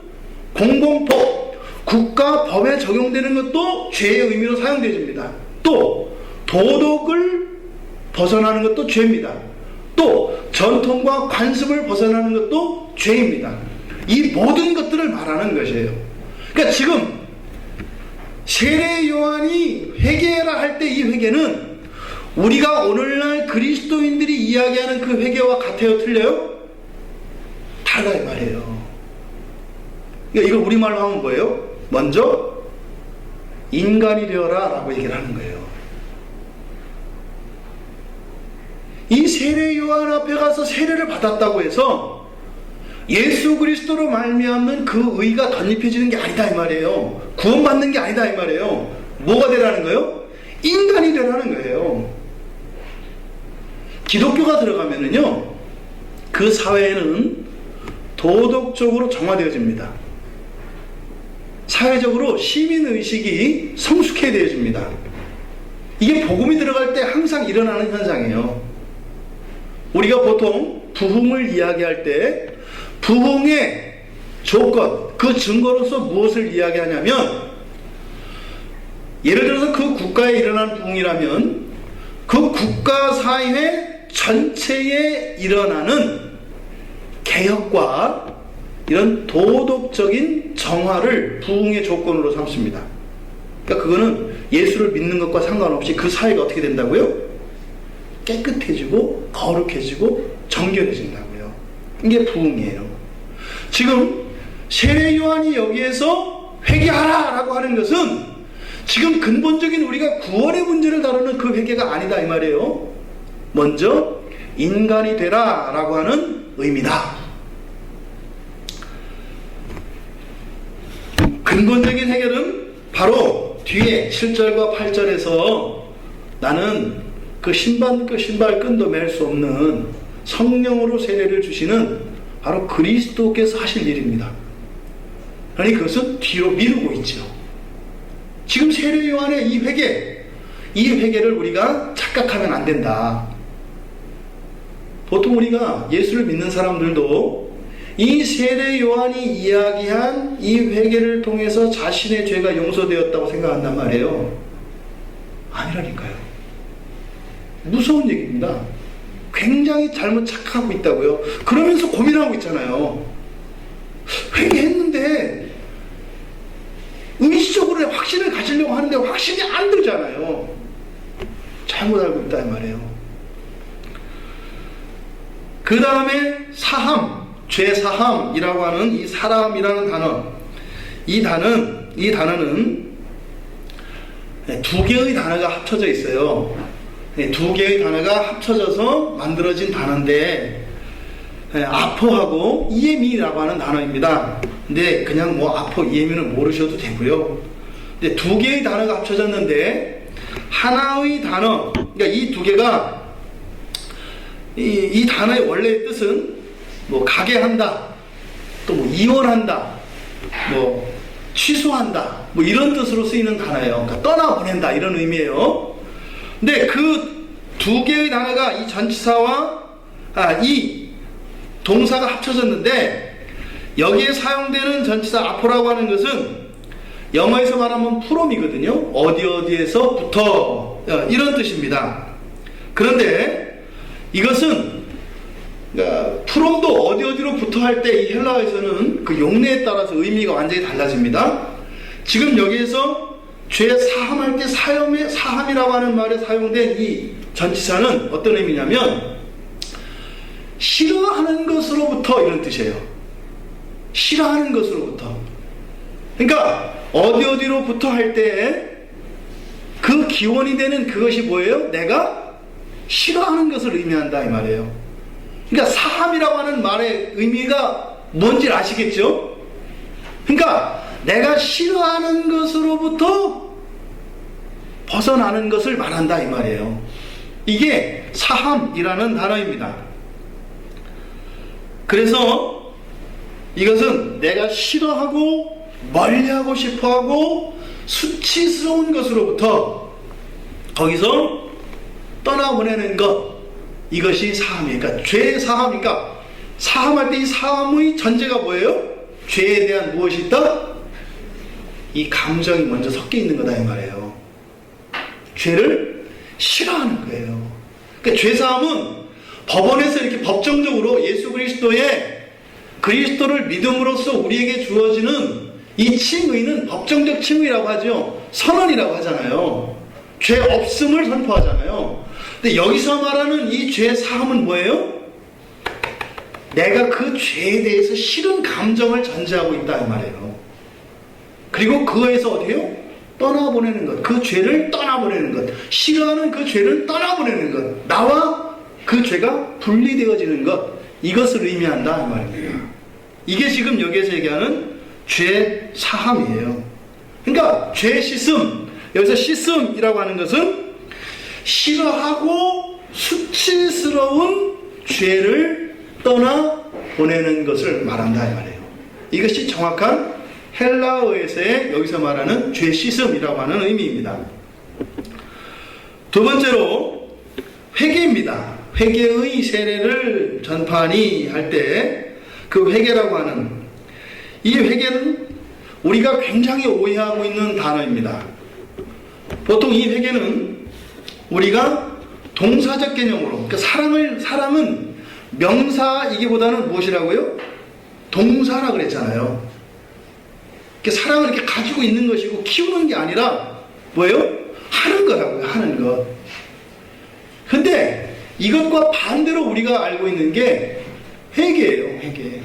S1: 공공법, 국가 법에 적용되는 것도 죄의 의미로 사용되집니다. 또 도덕을 벗어나는 것도 죄입니다. 또 전통과 관습을 벗어나는 것도 죄입니다. 이 모든 것들을 말하는 것이에요. 그러니까 지금 세례 요한이 회개해라 할 때 이 회개는 우리가 오늘날 그리스도인들이 이야기하는 그 회개와 같아요? 틀려요? 하라 이 말이에요. 그러니까 이걸 우리말로 하면 뭐예요? 먼저 인간이 되어라 라고 얘기를 하는 거예요. 이 세례 요한 앞에 가서 세례를 받았다고 해서 예수 그리스도로 말미암는 그 의가 덧입혀지는 게 아니다 이 말이에요. 구원받는 게 아니다 이 말이에요. 뭐가 되라는 거예요? 인간이 되라는 거예요. 기독교가 들어가면은요, 그 사회에는 도덕적으로 정화되어집니다. 사회적으로 시민의식이 성숙해져집니다. 이게 복음이 들어갈 때 항상 일어나는 현상이에요. 우리가 보통 부흥을 이야기할 때 부흥의 조건, 그 증거로서 무엇을 이야기하냐면, 예를 들어서 그 국가에 일어난 부흥이라면 그 국가 사회 전체에 일어나는 개혁과 이런 도덕적인 정화를 부흥의 조건으로 삼습니다. 그러니까 그거는 예수를 믿는 것과 상관없이 그 사회가 어떻게 된다고요? 깨끗해지고 거룩해지고 정결해진다고요. 이게 부흥이에요. 지금 세례 요한이 여기에서 회개하라 라고 하는 것은 지금 근본적인 우리가 구원의 문제를 다루는 그 회개가 아니다 이 말이에요. 먼저 인간이 되라 라고 하는 의미다. 근본적인 해결은 바로 뒤에 7절과 8절에서 나는 그 신발끈도 맬 수 없는 성령으로 세례를 주시는 바로 그리스도께서 하실 일입니다. 그러니 그것은 뒤로 미루고 있죠. 지금 세례 요한의 이 회개를 우리가 착각하면 안 된다. 보통 우리가 예수를 믿는 사람들도 이 세례 요한이 이야기한 이 회개를 통해서 자신의 죄가 용서되었다고 생각한단 말이에요. 아니라니까요. 무서운 얘기입니다. 굉장히 잘못 착각하고 있다고요. 그러면서 고민하고 있잖아요. 회개했는데 의식적으로 확신을 가지려고 하는데 확신이 안 들잖아요. 잘못 알고 있다 이 말이에요. 그 다음에 사함, 죄사함이라고 하는 이 사람이라는 단어, 이 단어는 두 개의 단어가 합쳐져 있어요. 두 개의 단어가 합쳐져서 만들어진 단어인데, 아포하고 이에미라고 하는 단어입니다. 근데 그냥 뭐 아포, 이에미는 모르셔도 되고요. 근데 두 개의 단어가 합쳐졌는데 하나의 단어, 그러니까 이 두 개가 이 단어의 원래의 뜻은 뭐 가게 한다, 또 뭐 이혼한다, 뭐 취소한다, 뭐 이런 뜻으로 쓰이는 단어예요. 그러니까 떠나보낸다 이런 의미예요. 근데 그 두 개의 단어가 이 전치사와 이 동사가 합쳐졌는데, 여기에 사용되는 전치사 아포라고 하는 것은 영어에서 말하면 프롬이거든요. 어디에서부터 이런 뜻입니다. 그런데 이것은 프롬도 어디로부터 할 때 이 헬라어에서는 그 용례에 따라서 의미가 완전히 달라집니다. 지금 여기에서 죄 사함할 때 사함이라고 하는 말에 사용된 이 전치사는 어떤 의미냐면 싫어하는 것으로부터 이런 뜻이에요. 싫어하는 것으로부터. 그러니까 어디로부터 할 때 그 기원이 되는 그것이 뭐예요? 내가 싫어하는 것을 의미한다 이 말이에요. 그러니까 사함이라고 하는 말의 의미가 뭔지 아시겠죠? 그러니까 내가 싫어하는 것으로부터 벗어나는 것을 말한다 이 말이에요. 이게 사함이라는 단어입니다. 그래서 이것은 내가 싫어하고 멀리하고 싶어하고 수치스러운 것으로부터 거기서 떠나보내는 것, 이것이 사함이에요. 그러니까 죄 사함이니까 사함할 때 이 사함의 전제가 뭐예요? 죄에 대한 무엇이 있다? 이 감정이 먼저 섞여 있는 거다 이 말이에요. 죄를 싫어하는 거예요. 그러니까 죄 사함은 법원에서 이렇게 법정적으로 예수 그리스도를 믿음으로써 우리에게 주어지는 이 칭의는 법정적 칭의라고 하죠. 선언이라고 하잖아요. 죄 없음을 선포하잖아요. 근데 여기서 말하는 이 죄 사함은 뭐예요? 내가 그 죄에 대해서 싫은 감정을 전제하고 있다 이 말이에요. 그리고 그거에서 어디에요? 떠나보내는 것. 그 죄를 떠나보내는 것. 싫어하는 그 죄를 떠나보내는 것. 나와 그 죄가 분리되어지는 것. 이것을 의미한다 이 말입니다. 이게 지금 여기에서 얘기하는 죄 사함이에요. 그러니까 죄 씻음. 여기서 씻음이라고 하는 것은 싫어하고 수치스러운 죄를 떠나보내는 것을 말한다 이 말이에요. 이것이 정확한 헬라어에서의 여기서 말하는 죄 씻음이라고 하는 의미입니다. 두 번째로 회개입니다. 회개의 세례를 전파하니 할 때 그 회개라고 하는 이 회개는 우리가 굉장히 오해하고 있는 단어입니다. 보통 이 회개는 우리가 동사적 개념으로, 그러니까 사랑은 명사이기보다는 무엇이라고요? 동사라 그랬잖아요. 사랑을 이렇게 가지고 있는 것이고 키우는 게 아니라 뭐예요? 하는 거라고요. 하는 것. 근데 이것과 반대로 우리가 알고 있는 게 회개예요. 회개.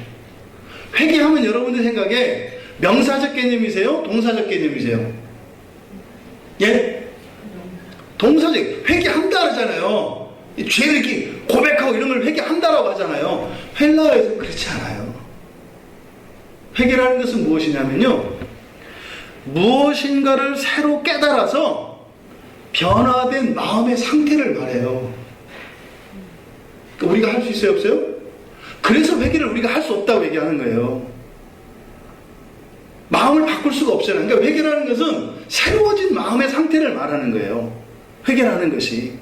S1: 회개하면 여러분들 생각에 명사적 개념이세요? 동사적 개념이세요? 예? 동사적. 회개한다 하잖아요. 죄를 이렇게 고백하고 이런 걸 회개한다라고 하잖아요. 헬라어에서 그렇지 않아요. 회개라는 것은 무엇이냐면요, 무엇인가를 새로 깨달아서 변화된 마음의 상태를 말해요. 그러니까 우리가 할 수 있어요, 없어요? 그래서 회개를 우리가 할 수 없다고 얘기하는 거예요. 마음을 바꿀 수가 없잖아요. 그러니까 회개라는 것은 새로워진 마음의 상태를 말하는 거예요. 회개라는 것이.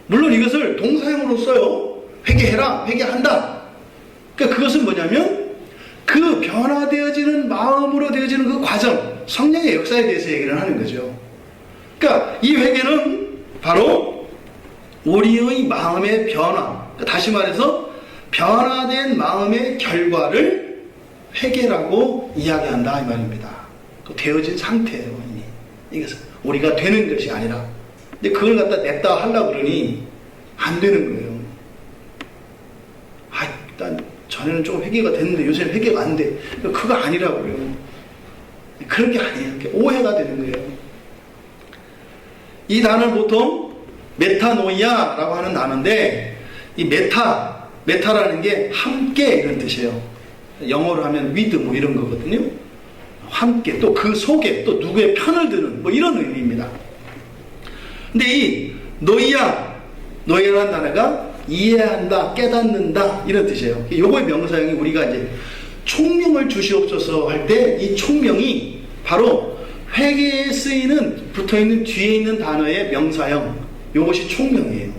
S1: 물론 이것을 동사형으로 써요. 회개해라, 회개한다. 그러니까 그것은 뭐냐면 그 변화되어지는 마음으로 되어지는 그 과정, 성령의 역사에 대해서 얘기를 하는 거죠. 그러니까 이 회개는 바로 우리의 마음의 변화, 다시 말해서 변화된 마음의 결과를 회개라고 이야기한다 이 말입니다. 되어진 상태예요. 이미 이것은 우리가 되는 것이 아니라. 근데 그걸 갖다 냈다 하려고 그러니 안 되는 거예요. 일단 전에는 좀 회개가 됐는데 요새는 회개가 안 돼. 그거 아니라고요. 그런 게 아니에요. 오해가 되는 거예요. 이 단어는 보통 메타노이아라고 하는 단어인데, 이 메타라는 게 함께 이런 뜻이에요. 영어로 하면 with 뭐 이런 거거든요. 함께, 또 그 속에 또 누구의 편을 드는 뭐 이런 의미입니다. 근데 이 노이아라는 단어가 이해한다, 깨닫는다 이런 뜻이에요. 요거의 명사형이 우리가 이제 총명을 주시옵소서 할 때 이 총명이 바로 회개에 쓰이는 붙어있는 뒤에 있는 단어의 명사형, 요것이 총명이에요.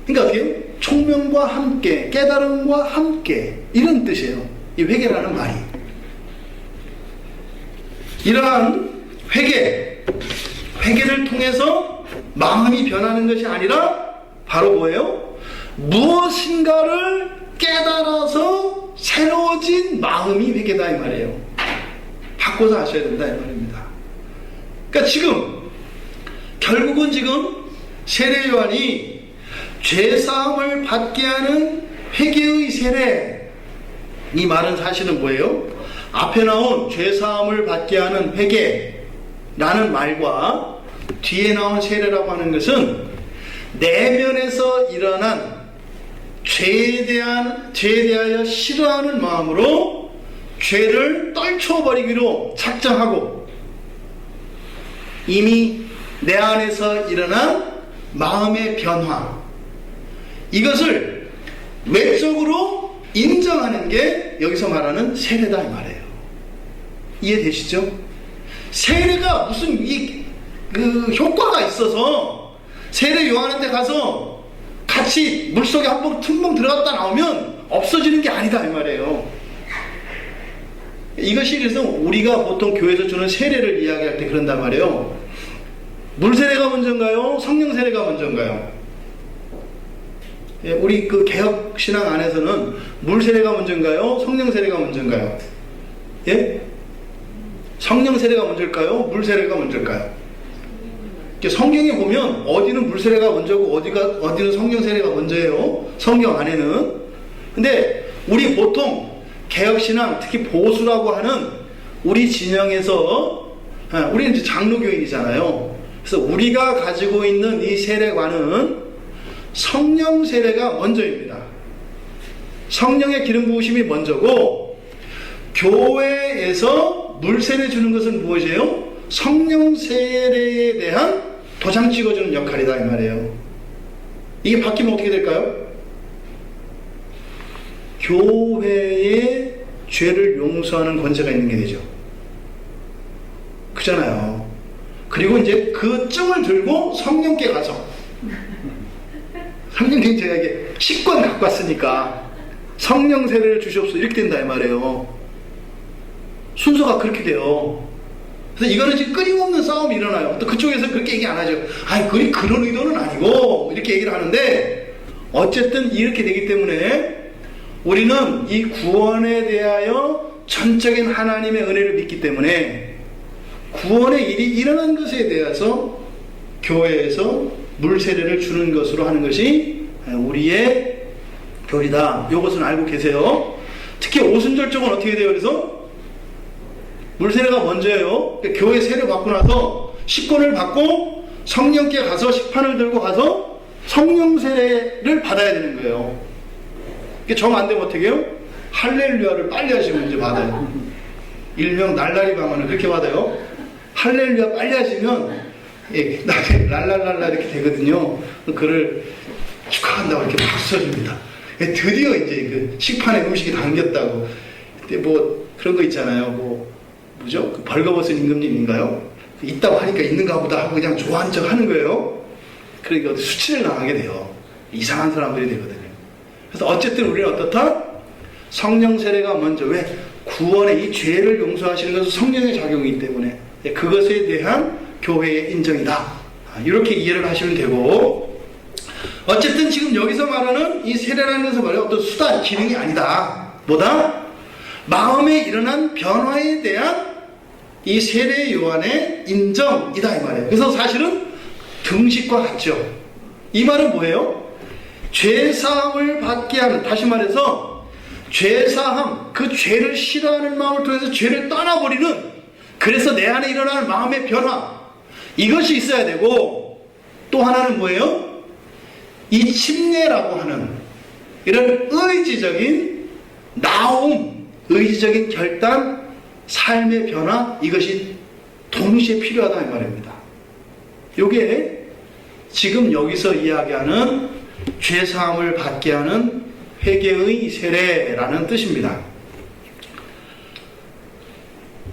S1: 그러니까 어떻게 해요? 총명과 함께, 깨달음과 함께 이런 뜻이에요. 이 회개라는 말이. 이러한 회개를 통해서 마음이 변하는 것이 아니라 바로 뭐예요? 무엇인가를 깨달아서 새로워진 마음이 회개다 이 말이에요. 바꿔서 하셔야 된다 이 말입니다. 그러니까 결국은 지금 세례 요한이 죄사함을 받게 하는 회개의 세례, 이 말은 사실은 뭐예요? 앞에 나온 죄사함을 받게 하는 회개라는 말과 뒤에 나온 세례라고 하는 것은 내면에서 일어난 죄에 대하여 싫어하는 마음으로 죄를 떨쳐버리기로 작정하고 이미 내 안에서 일어난 마음의 변화, 이것을 외적으로 인정하는 게 여기서 말하는 세례다 이 말이에요. 이해되시죠? 세례가 무슨 효과가 있어서 세례 요한한테 가서 같이 물속에 한번 틈벙 들어갔다 나오면 없어지는 게 아니다 이 말이에요. 이것이 그래서 우리가 보통 교회에서 주는 세례를 이야기할 때 그런단 말이에요. 물세례가 먼저인가요? 성령 세례가 먼저인가요? 예, 우리 그 개혁 신앙 안에서는 물세례가 먼저인가요? 성령 세례가 먼저인가요? 예? 성령 세례가 먼저일까요? 물세례가 먼저일까요? 성경에 보면 어디는 물세례가 먼저고 어디는 성령 세례가 먼저예요. 성경 안에는. 근데 우리 보통 개혁신앙, 특히 보수라고 하는 우리 진영에서, 우리는 이제 장로교인이잖아요. 그래서 우리가 가지고 있는 이 세례관은 성령 세례가 먼저입니다. 성령의 기름 부으심이 먼저고, 교회에서 물 세례 주는 것은 무엇이에요? 성령 세례에 대한 도장 찍어주는 역할이다 이 말이에요. 이게 바뀌면 어떻게 될까요? 교회의 죄를 용서하는 권세가 있는 게 되죠. 그잖아요. 그리고 이제 그 증을 들고 성령께 가서, 성령께 제가 이게 식권 갖고 왔으니까 성령 세례를 주시옵소서 이렇게 된다 이 말이에요. 순서가 그렇게 돼요. 그래서 이거는 지금 끊임없는 싸움이 일어나요. 또 그쪽에서 그렇게 얘기 안 하죠. 아니, 그런 의도는 아니고 이렇게 얘기를 하는데, 어쨌든 이렇게 되기 때문에 우리는 이 구원에 대하여 전적인 하나님의 은혜를 믿기 때문에 구원의 일이 일어난 것에 대해서 교회에서 물 세례를 주는 것으로 하는 것이 우리의 교리다. 이것은 알고 계세요. 특히 오순절 쪽은 어떻게 돼요? 그래서 물 세례가 먼저예요. 교회 세례 받고 나서 식권을 받고 성령께 가서 식판을 들고 가서 성령 세례를 받아야 되는 거예요. 정 안 되면 어떻게 해요? 할렐루야를 빨리 하시면 이제 받아요. 일명 날라리 방언을 그렇게 받아요. 할렐루야 빨리 하시면 랄랄랄라 이렇게 되거든요. 그를 축하한다고 이렇게 박수 쳐줍니다. 드디어 이제 그 식판에 음식이 담겼다고. 근데 뭐 그런 거 있잖아요. 뭐죠? 그 벌거벗은 임금님인가요? 있다고 하니까 있는가 보다 하고 그냥 좋아하는 척 하는 거예요. 그러니까 수치를 당하게 돼요. 이상한 사람들이 되거든요. 그래서 어쨌든 우리는 어떻다? 성령 세례가 먼저. 왜? 구원의 이 죄를 용서하시는 것은 성령의 작용이기 때문에 그것에 대한 교회의 인정이다. 이렇게 이해를 하시면 되고, 어쨌든 지금 여기서 말하는 이 세례라는 것은 말이에요. 어떤 수단, 기능이 아니다. 뭐다? 마음에 일어난 변화에 대한 이 세례 요한의 인정이다 이 말이에요. 그래서 사실은 등식과 같죠. 이 말은 뭐예요? 죄사함을 받게 하는, 다시 말해서 죄사함, 그 죄를 싫어하는 마음을 통해서 죄를 떠나버리는, 그래서 내 안에 일어나는 마음의 변화, 이것이 있어야 되고, 또 하나는 뭐예요? 이 침례라고 하는 이런 의지적인 나옴, 의지적인 결단, 삶의 변화, 이것이 동시에 필요하다 이 말입니다. 이게 지금 여기서 이야기하는 죄사함을 받게 하는 회개의 세례라는 뜻입니다.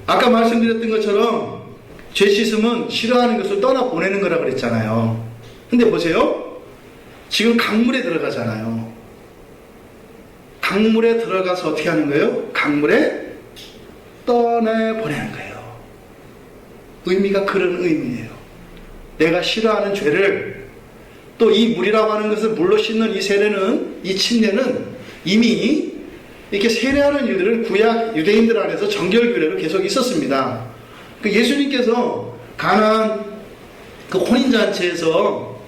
S1: 아까 말씀드렸던 것처럼 죄 씻음은 싫어하는 것을 떠나보내는 거라 그랬잖아요. 근데 보세요. 지금 강물에 들어가잖아요. 강물에 들어가서 어떻게 하는 거예요? 강물에 떠내보내는 거예요. 의미가 그런 의미예요. 내가 싫어하는 죄를, 또 이 물이라고 하는 것을 물로 씻는 이 세례는, 이 침례는 이미 이렇게 세례하는 이들은 구약 유대인들 안에서 정결교례로 계속 있었습니다. 그 예수님께서 가나안 그 혼인잔치에서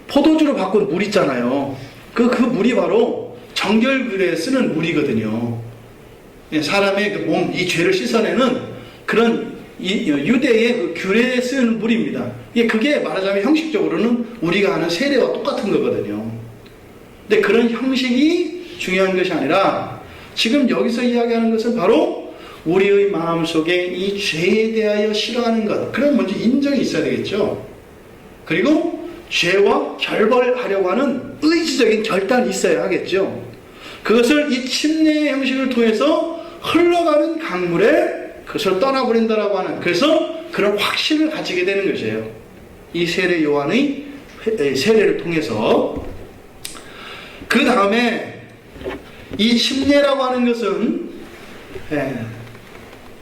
S1: 포도주로 바꾼 물 있잖아요. 그 물이 바로 정결교례에 쓰는 물이거든요. 사람의 그 몸, 이 죄를 씻어내는 그런 유대의 그 규례에 쓰는 물입니다. 그게 말하자면 형식적으로는 우리가 하는 세례와 똑같은 거거든요. 근데 그런 형식이 중요한 것이 아니라 지금 여기서 이야기하는 것은 바로 우리의 마음속에 이 죄에 대하여 싫어하는 것, 그런 먼저 인정이 있어야 되겠죠. 그리고 죄와 결벌하려고 하는 의지적인 결단이 있어야 하겠죠. 그것을 이 침례의 형식을 통해서 흘러가는 강물에 그것을 떠나버린다라고 하는, 그래서 그런 확신을 가지게 되는 것이에요. 이 세례 요한의 세례를 통해서. 그 다음에 이 침례라고 하는 것은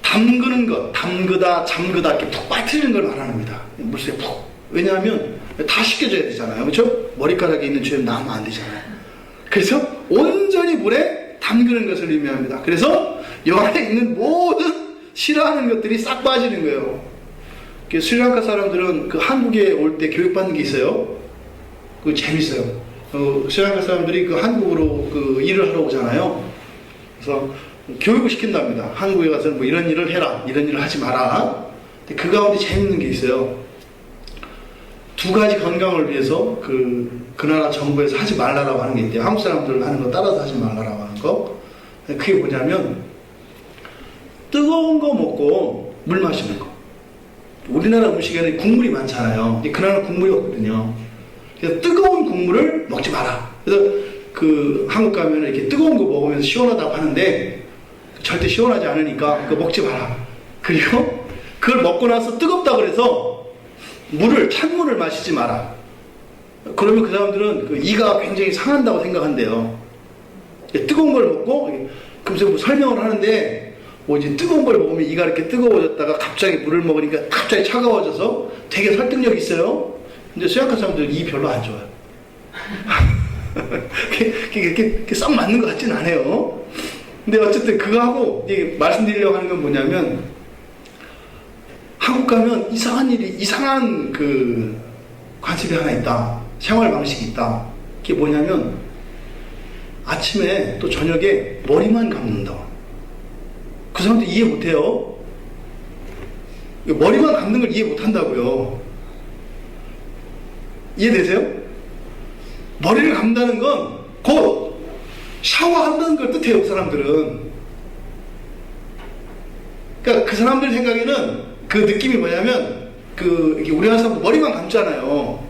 S1: 담그는 것, 담그다, 잠그다, 이렇게 푹 빠뜨리는 걸 말합니다. 물속에 푹. 왜냐하면 다 씻겨져야 되잖아요. 그렇죠? 머리카락에 있는 죄는 나오면 안 되잖아요. 그래서 온전히 물에 담그는 것을 의미합니다. 그래서 요 안에 있는 모든 싫어하는 것들이 싹 빠지는 거예요. 스리랑카 사람들은 그 한국에 올 때 교육받는 게 있어요. 그거 재밌어요. 스리랑카 사람들이 그 한국으로 그 일을 하러 오잖아요. 그래서 교육을 시킨답니다. 한국에 가서는 뭐 이런 일을 해라, 이런 일을 하지 마라. 근데 그 가운데 재밌는 게 있어요. 두 가지 건강을 위해서 그 나라 정부에서 하지 말라라고 하는 게 있대요. 한국 사람들 하는 거 따라서 하지 말라라고 하는 거. 그게 뭐냐면 뜨거운 거 먹고 물 마시는 거. 우리나라 음식에는 국물이 많잖아요. 근데 그 나라는 국물이 없거든요. 그래서 뜨거운 국물을 먹지 마라. 그래서 그 한국 가면 이렇게 뜨거운 거 먹으면서 시원하다고 하는데 절대 시원하지 않으니까 그거 먹지 마라. 그리고 그걸 먹고 나서 뜨겁다 그래서 찬물을 마시지 마라. 그러면 그 사람들은 그 이가 굉장히 상한다고 생각한대요. 뜨거운 걸 먹고, 그래서 뭐 설명을 하는데, 뭐 이제 뜨거운 걸 먹으면 이가 이렇게 뜨거워졌다가 갑자기 물을 먹으니까 갑자기 차가워져서 되게 설득력이 있어요. 근데 스리랑카 사람들은 이 별로 안 좋아요. 이렇게 썩 맞는 것 같진 않아요. 근데 어쨌든 그거하고 말씀드리려고 하는 건 뭐냐면, 한국 가면 이상한 그 관습이 하나 있다. 생활 방식이 있다. 그게 뭐냐면, 아침에 또 저녁에 머리만 감는다. 그 사람들 이해 못해요. 머리만 감는 걸 이해 못한다고요. 이해되세요? 머리를 감다는 건 곧 샤워한다는 걸 뜻해요. 그 사람들은. 그러니까 그 사람들 생각에는 그 느낌이 뭐냐면 우리나라 사람들 머리만 감잖아요.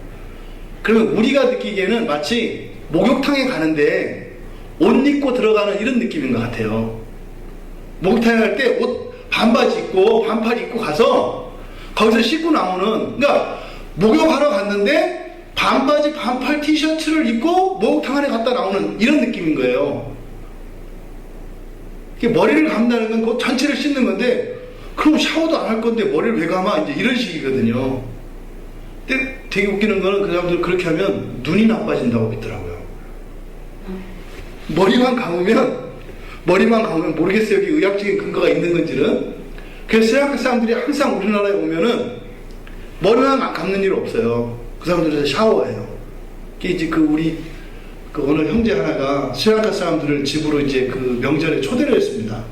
S1: 그러면 우리가 느끼기에는 마치 목욕탕에 가는데 옷 입고 들어가는 이런 느낌인 것 같아요. 목욕탕에 갈 때 옷 반바지 입고 반팔 입고 가서 거기서 씻고 나오는, 그러니까 목욕하러 갔는데 반바지 반팔 티셔츠를 입고 목욕탕 안에 갔다 나오는 이런 느낌인 거예요. 머리를 감다는 건 그 전체를 씻는 건데, 그럼 샤워도 안 할 건데 머리를 왜 감아? 이제 이런 식이거든요. 근데 되게 웃기는 거는 그 사람들 그렇게 하면 눈이 나빠진다고 믿더라고요. 머리만 감으면 모르겠어요. 여기 의학적인 근거가 있는 건지는. 그래서 스리랑카 사람들이 항상 우리나라에 오면은 머리만 감는 일 없어요. 그 사람들은 샤워해요. 이게 이제 우리 오늘 형제 하나가 스리랑카 사람들을 집으로 이제 그 명절에 초대를 했습니다.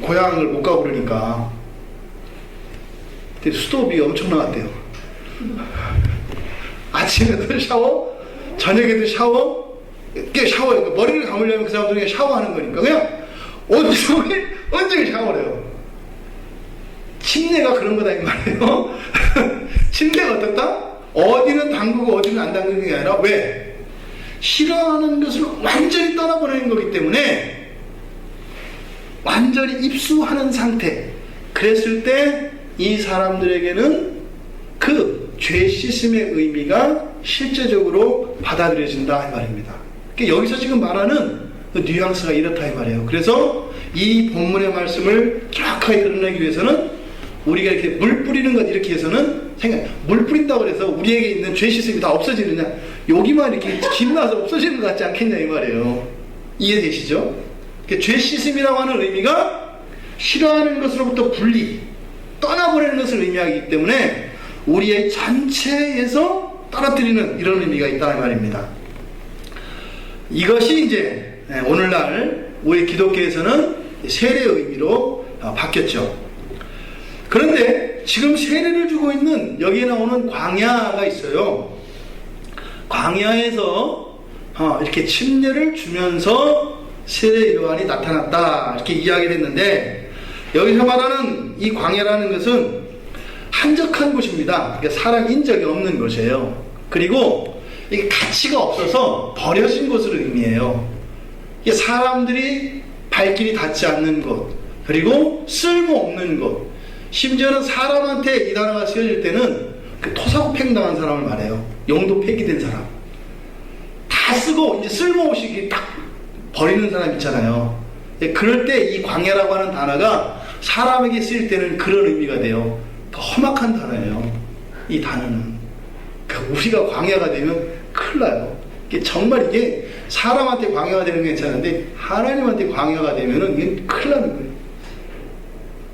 S1: 고향을 못 가고 그러니까. 근데 수도비 엄청 나왔대요. 아침에도 샤워, 저녁에도 샤워, 샤워해요. 머리를 감으려면 그 사람들은 그냥 샤워하는 거니까 그냥 온종일 샤워를 해요. 침대가 그런 거다 이 말이에요. 침대가 어떻다? 어디는 담그고 어디는 안 담그는 게 아니라 왜? 싫어하는 것을 완전히 떠나보내는 거기 때문에 완전히 입수하는 상태. 그랬을 때 이 사람들에게는 그 죄 씻음의 의미가 실제적으로 받아들여진다 이 말입니다. 그러니까 여기서 지금 말하는 그 뉘앙스가 이렇다 이 말이에요. 그래서 이 본문의 말씀을 정확하게 드러내기 위해서는 우리가 이렇게 물 뿌리는 것 이렇게 해서는 물 뿌린다고 해서 우리에게 있는 죄 씻음이 다 없어지느냐, 여기만 이렇게 김나서 없어지는 것 같지 않겠냐 이 말이에요. 이해되시죠? 그러니까 죄 씻음이라고 하는 의미가 싫어하는 것으로부터 분리, 떠나보내는 것을 의미하기 때문에 우리의 전체에서 떨어뜨리는 이런 의미가 있다 이 말입니다. 이것이 이제 오늘날 우리 기독교에서는 세례의 의미로 바뀌었죠. 그런데 지금 세례를 주고 있는 여기에 나오는 광야가 있어요. 광야에서 이렇게 침례를 주면서 세례 요한이 나타났다 이렇게 이야기를 했는데, 여기서 말하는 이 광야라는 것은 한적한 곳입니다. 그러니까 사람 인적이 없는 곳이에요. 그리고 이게 가치가 없어서 버려진 곳을 의미해요. 이게 사람들이 발길이 닿지 않는 곳, 그리고 쓸모없는 곳, 심지어는 사람한테 이 단어가 쓰여질 때는 그 토사구팽 당한 사람을 말해요. 용도 폐기된 사람. 다 쓰고 이제 쓸모없이 딱 버리는 사람 있잖아요. 그럴 때 이 광야라고 하는 단어가 사람에게 쓰일 때는 그런 의미가 돼요. 험악한 단어예요. 이 단어는. 그러니까 우리가 광야가 되면 큰일 나요. 정말 이게 사람한테 광야가 되는 게 괜찮은데 하나님한테 광야가 되면은 이게 큰일 나는 거예요.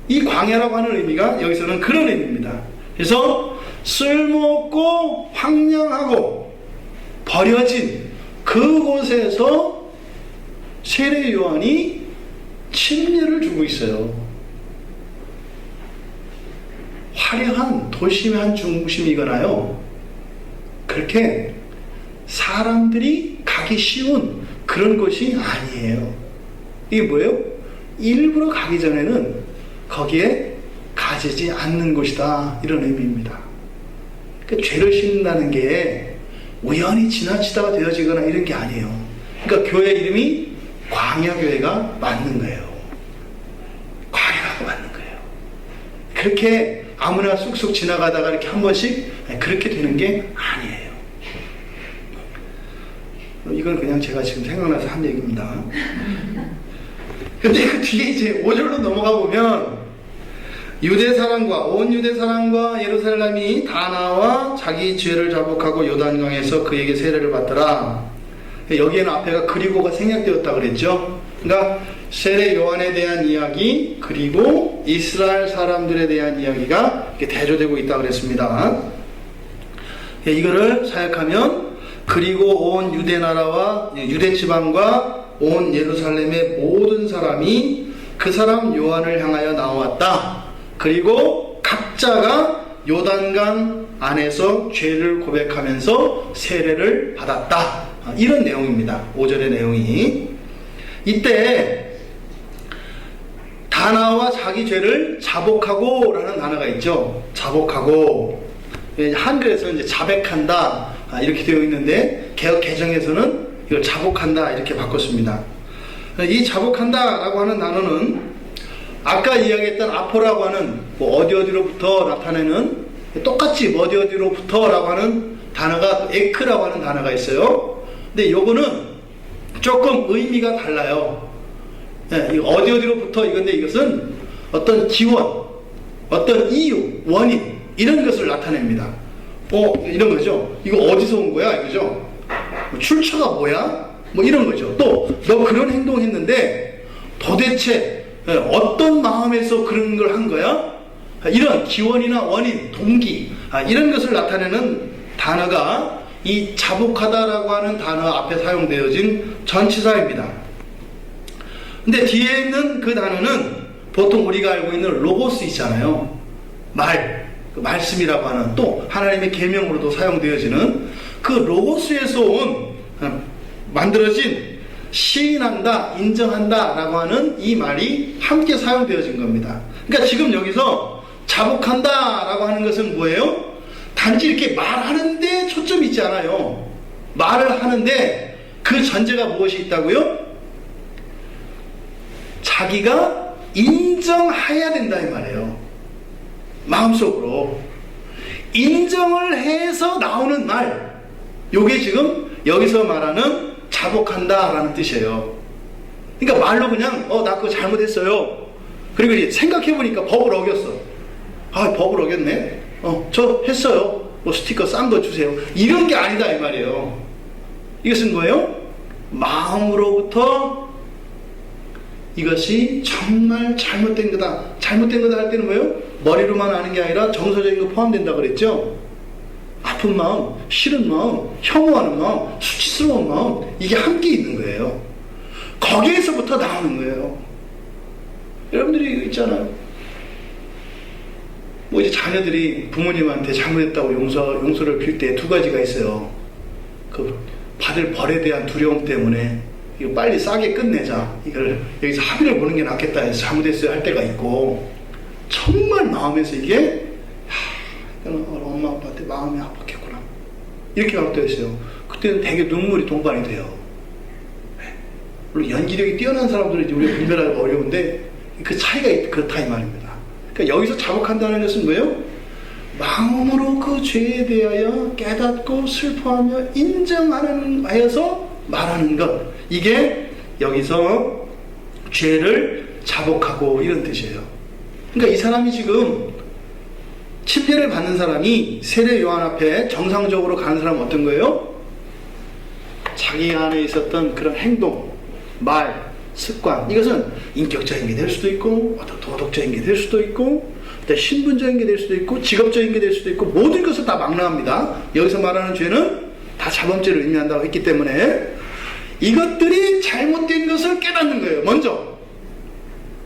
S1: 이 광야라고 하는 의미가 여기서는 그런 의미입니다. 그래서 쓸모없고 황량하고 버려진 그곳에서 세례 요한이 침례를 주고 있어요. 화려한 도심의 한 중심이거나요, 그렇게 사람들이 가기 쉬운 그런 곳이 아니에요. 이게 뭐예요? 일부러 가기 전에는 거기에 가지지 않는 곳이다, 이런 의미입니다. 그러니까 죄를 씻는다는 게 우연히 지나치다가 되어지거나 이런 게 아니에요. 그러니까 교회 이름이 광야교회가 맞는 거예요. 광야가 맞는 거예요. 그렇게 아무나 쑥쑥 지나가다가 이렇게 한 번씩 그렇게 되는 게 아니에요. 이건 그냥 제가 지금 생각나서 한 얘기입니다. 근데 그 뒤에 이제 5절로 넘어가 보면 온 유대 사람과 예루살렘이 다 나와 자기 죄를 자복하고 요단강에서 그에게 세례를 받더라. 여기에는 앞에가 그리고가 생략되었다 그랬죠. 그러니까 세례 요한에 대한 이야기, 그리고 이스라엘 사람들에 대한 이야기가 이렇게 대조되고 있다 그랬습니다. 이거를 사역하면 그리고 온 유대 나라와 유대 지방과 온 예루살렘의 모든 사람이 그 사람 요한을 향하여 나왔다. 그리고 각자가 요단강 안에서 죄를 고백하면서 세례를 받았다. 이런 내용입니다. 5절의 내용이. 이때 다 나와 자기 죄를 자복하고 라는 단어가 있죠. 자복하고. 한글에서 이제 자백한다 이렇게 되어 있는데 개역 개정에서는 이걸 자복한다 이렇게 바꿨습니다. 이 자복한다 라고 하는 단어는 아까 이야기했던 아포라고 하는 어디로부터 나타내는 똑같이 어디로부터 라고 하는 단어가 에크라고 하는 단어가 있어요. 근데 요거는 조금 의미가 달라요. 어디로부터 이건데 이것은 어떤 기원, 어떤 이유, 원인 이런 것을 나타냅니다. 이런 거죠. 이거 어디서 온 거야 이거죠. 출처가 뭐야? 이런 거죠. 또 너 그런 행동했는데 도대체 어떤 마음에서 그런 걸 한 거야? 이런 기원이나 원인, 동기 이런 것을 나타내는 단어가 이 자복하다라고 하는 단어 앞에 사용되어진 전치사입니다. 근데 뒤에 있는 그 단어는 보통 우리가 알고 있는 로고스 있잖아요. 말씀이라고 하는, 또 하나님의 계명으로도 사용되어지는 그 로고스에서 온 만들어진 시인한다, 인정한다 라고 하는 이 말이 함께 사용되어진 겁니다. 그러니까 지금 여기서 자복한다 라고 하는 것은 뭐예요? 단지 이렇게 말하는데 초점이 있지 않아요. 말을 하는데 그 전제가 무엇이 있다고요? 자기가 인정해야 된다 이 말이에요. 마음속으로 인정을 해서 나오는 말, 요게 지금 여기서 말하는 자복한다 라는 뜻이에요. 그러니까 말로 그냥 나 그거 잘못했어요. 그리고 이제 생각해보니까 법을 어겼어. 법을 어겼네. 저 했어요. 스티커 싼 거 주세요. 이런 게 아니다 이 말이에요. 이것은 뭐예요? 마음으로부터 이것이 정말 잘못된 거다. 잘못된 거다 할 때는 뭐예요? 머리로만 아는 게 아니라 정서적인 거 포함된다 그랬죠? 아픈 마음, 싫은 마음, 혐오하는 마음, 수치스러운 마음, 이게 함께 있는 거예요. 거기에서부터 나오는 거예요. 여러분들이 있잖아요. 이제 자녀들이 부모님한테 잘못했다고 용서를 빌 때 두 가지가 있어요. 그 받을 벌에 대한 두려움 때문에 이거 빨리 싸게 끝내자. 이걸 여기서 합의를 보는 게 낫겠다 해서 잘못했어요 할 때가 있고, 정말 마음에서 이게 엄마 아빠한테 마음이 아팠겠구나 이렇게 갈 때가 있어요. 그때는 되게 눈물이 동반이 돼요. 물론 연기력이 뛰어난 사람들은 우리가 분별하기가 어려운데 그 차이가 그렇다 이 말입니다. 그러니까 여기서 자복한다는 것은 뭐예요? 마음으로 그 죄에 대하여 깨닫고 슬퍼하며 인정하여서 말하는 것, 이게 여기서 죄를 자복하고 이런 뜻이에요. 그러니까 이 사람이 지금 침례를 받는 사람이 세례 요한 앞에 정상적으로 가는 사람은 어떤 거예요? 자기 안에 있었던 그런 행동, 말, 습관, 이것은 인격적인 게 될 수도 있고 어떤 도덕적인 게 될 수도 있고 신분적인 게 될 수도 있고 직업적인 게 될 수도 있고 모든 것을 다 망라합니다. 여기서 말하는 죄는 다 자범죄를 의미한다고 했기 때문에 이것들이 잘못된 것을 깨닫는 거예요. 먼저.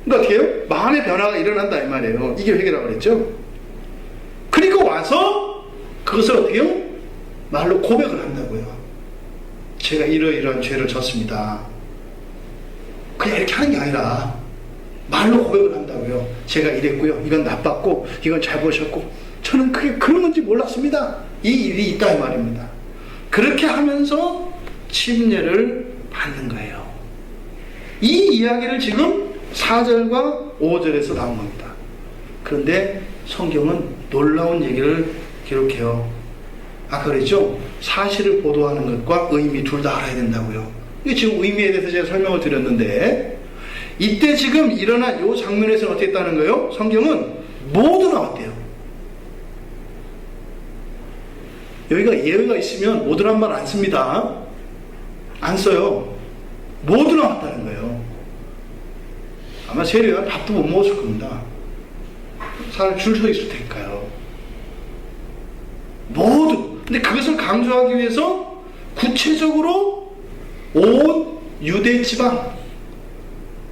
S1: 그러니까 어떻게 해요? 마음의 변화가 일어난다 이 말이에요. 이게 회개라고 그랬죠. 그리고 와서 그것을 어떻게 해요? 말로 고백을 한다고요. 제가 이러이러한 죄를 졌습니다. 그냥 이렇게 하는 게 아니라 말로 고백을 한다고요. 제가 이랬고요. 이건 나빴고 이건 잘못이었고 저는 그게 그런 건지 몰랐습니다. 이 일이 있다 이 말입니다. 그렇게 하면서 침례를 받는 거예요. 이 이야기를 지금 4절과 5절에서 나온 겁니다. 그런데 성경은 놀라운 얘기를 기록해요. 아까 그랬죠? 사실을 보도하는 것과 의미 둘 다 알아야 된다고요. 이게 지금 의미에 대해서 제가 설명을 드렸는데 이때 지금 일어난 이 장면에서는 어떻게 했다는 거예요? 성경은 모두 나왔대요. 여기가 예외가 있으면 모두란 말 안 씁니다. 안 써요. 모두 나왔다는 거예요. 아마 세례요한 밥도 못 먹었을 겁니다. 사람 줄 서 있을 테니까요. 모두. 근데 그것을 강조하기 위해서 구체적으로 온 유대 지방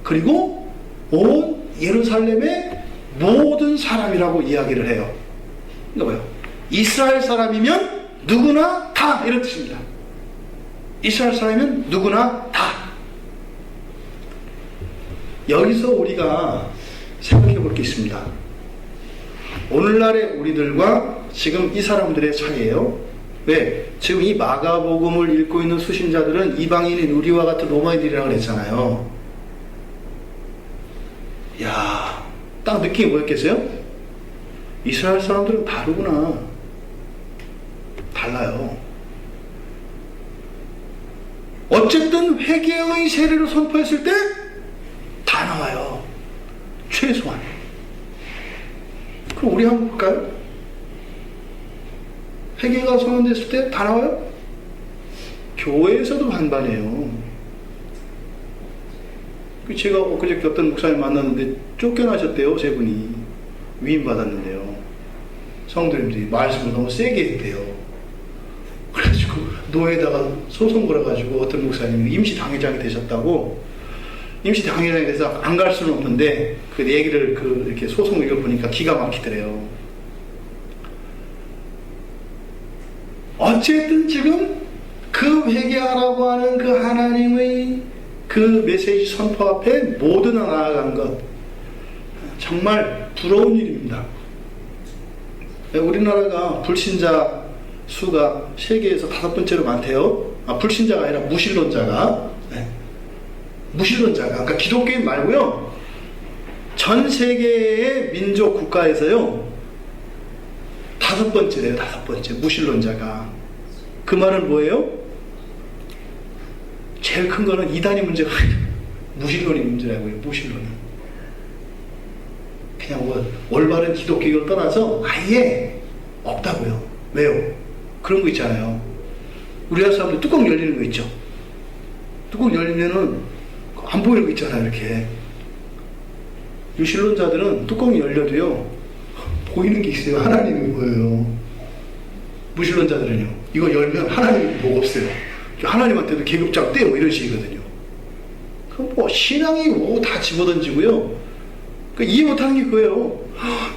S1: 그리고 온 예루살렘의 모든 사람이라고 이야기를 해요. 이거 뭐예요? 이스라엘 사람이면 누구나 다 이런 뜻입니다. 이스라엘 사람이면 누구나 다. 여기서 우리가 생각해 볼 게 있습니다. 오늘날의 우리들과 지금 이 사람들의 차이예요. 왜? 지금 이 마가복음을 읽고 있는 수신자들은 이방인인 우리와 같은 로마인들이라고 그랬잖아요. 야, 딱 느낌이 뭐였겠어요? 이스라엘 사람들은 다르구나. 달라요. 어쨌든 회개의 세례를 선포했을 때 다 나와요. 최소한. 그럼 우리 한번 볼까요? 회개가 선언됐을 때 다 나와요? 교회에서도 반반이에요. 제가 엊그저께 어떤 목사님 만났는데 쫓겨나셨대요. 세 분이. 위임받았는데요. 성도님들이 말씀을 너무 세게 했대요. 그래가지고 노예에다가 소송 걸어가지고 어떤 목사님이 임시당회장이 되셨다고. 임시당회장이 돼서 안 갈 수는 없는데 그 얘기를 이렇게 소송 읽어보니까 기가 막히더래요. 어쨌든 지금 그 회개하라고 하는 그 하나님의 그 메시지 선포 앞에 모두 나아간 것 정말 부러운 일입니다. 우리나라가 불신자 수가 세계에서 5번째로 많대요. 불신자가 아니라 무신론자가. 네. 무신론자가. 그러니까 기독교인 말고요. 전 세계의 민족 국가에서요. 5번째래요. 5번째. 무신론자가. 그 말은 뭐예요? 제일 큰 거는 이단이 문제가 아니라 무신론이 문제라고요. 무신론은. 그냥 뭐 올바른 기독교를 떠나서 아예 없다고요. 왜요? 그런 거 있잖아요. 우리나라 사람들 뚜껑 열리는 거 있죠. 뚜껑 열리면은 안 보이는 거 있잖아요. 이렇게. 유신론자들은 뚜껑이 열려도요 보이는 게 있어요. 하나님이 보여요. 무신론자들은요 이거 열면 하나님이 뭐가 없어요. 하나님한테도 계급장 떼요 이런 식이거든요. 그럼 뭐 신앙이 뭐 다 집어던지고요. 이해 못하는 게 그거예요.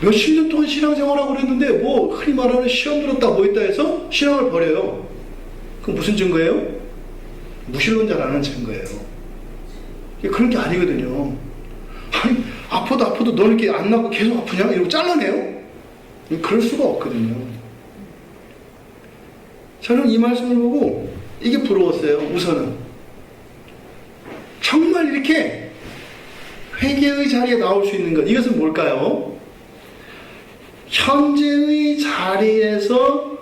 S1: 몇십 년 동안 신앙생활하고 그랬는데 뭐 흔히 말하는 시험 들었다 뭐 했다 해서 신앙을 버려요. 그럼 무슨 증거예요? 무신론자라는 증거예요. 그런 게 아니거든요. 아니 아파도 너 이렇게 안 낫고 계속 아프냐? 이러고 잘라내요? 그럴 수가 없거든요. 저는 이 말씀을 보고 이게 부러웠어요. 우선은 정말 이렇게 회개의 자리에 나올 수 있는 것, 이것은 뭘까요? 현재의 자리에서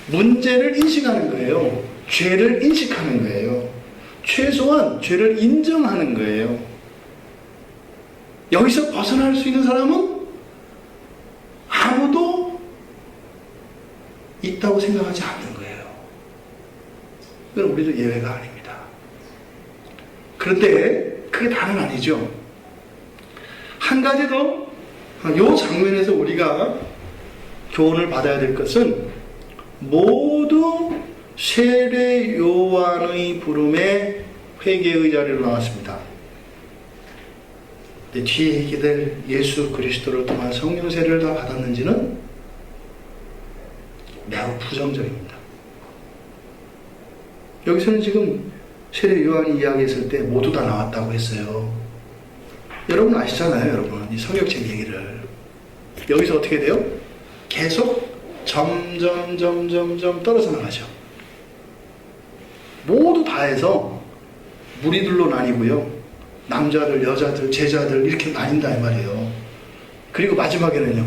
S1: 문제를 인식하는 거예요. 죄를 인식하는 거예요. 최소한 죄를 인정하는 거예요. 여기서 벗어날 수 있는 사람은 아무도 있다고 생각하지 않는 거예요. 그건 우리도 예외가 아닙니다. 그런데 그게 다는 아니죠. 한 가지 더, 이 장면에서 우리가 교훈을 받아야 될 것은 모두 세례 요한의 부름에 회개의 자리로 나왔습니다. 근데 뒤에 얘기될 예수 그리스도를 통한 성령 세례를 다 받았는지는 매우 부정적입니다. 여기서는 지금 세례 요한이 이야기했을 때 모두 다 나왔다고 했어요. 여러분 아시잖아요, 여러분. 이 성경책 얘기를. 여기서 어떻게 돼요? 계속 점점 떨어져 나가죠. 모두 다 해서 무리들로 나뉘고요. 남자들, 여자들, 제자들 이렇게 나뉜다 이 말이에요. 그리고 마지막에는요.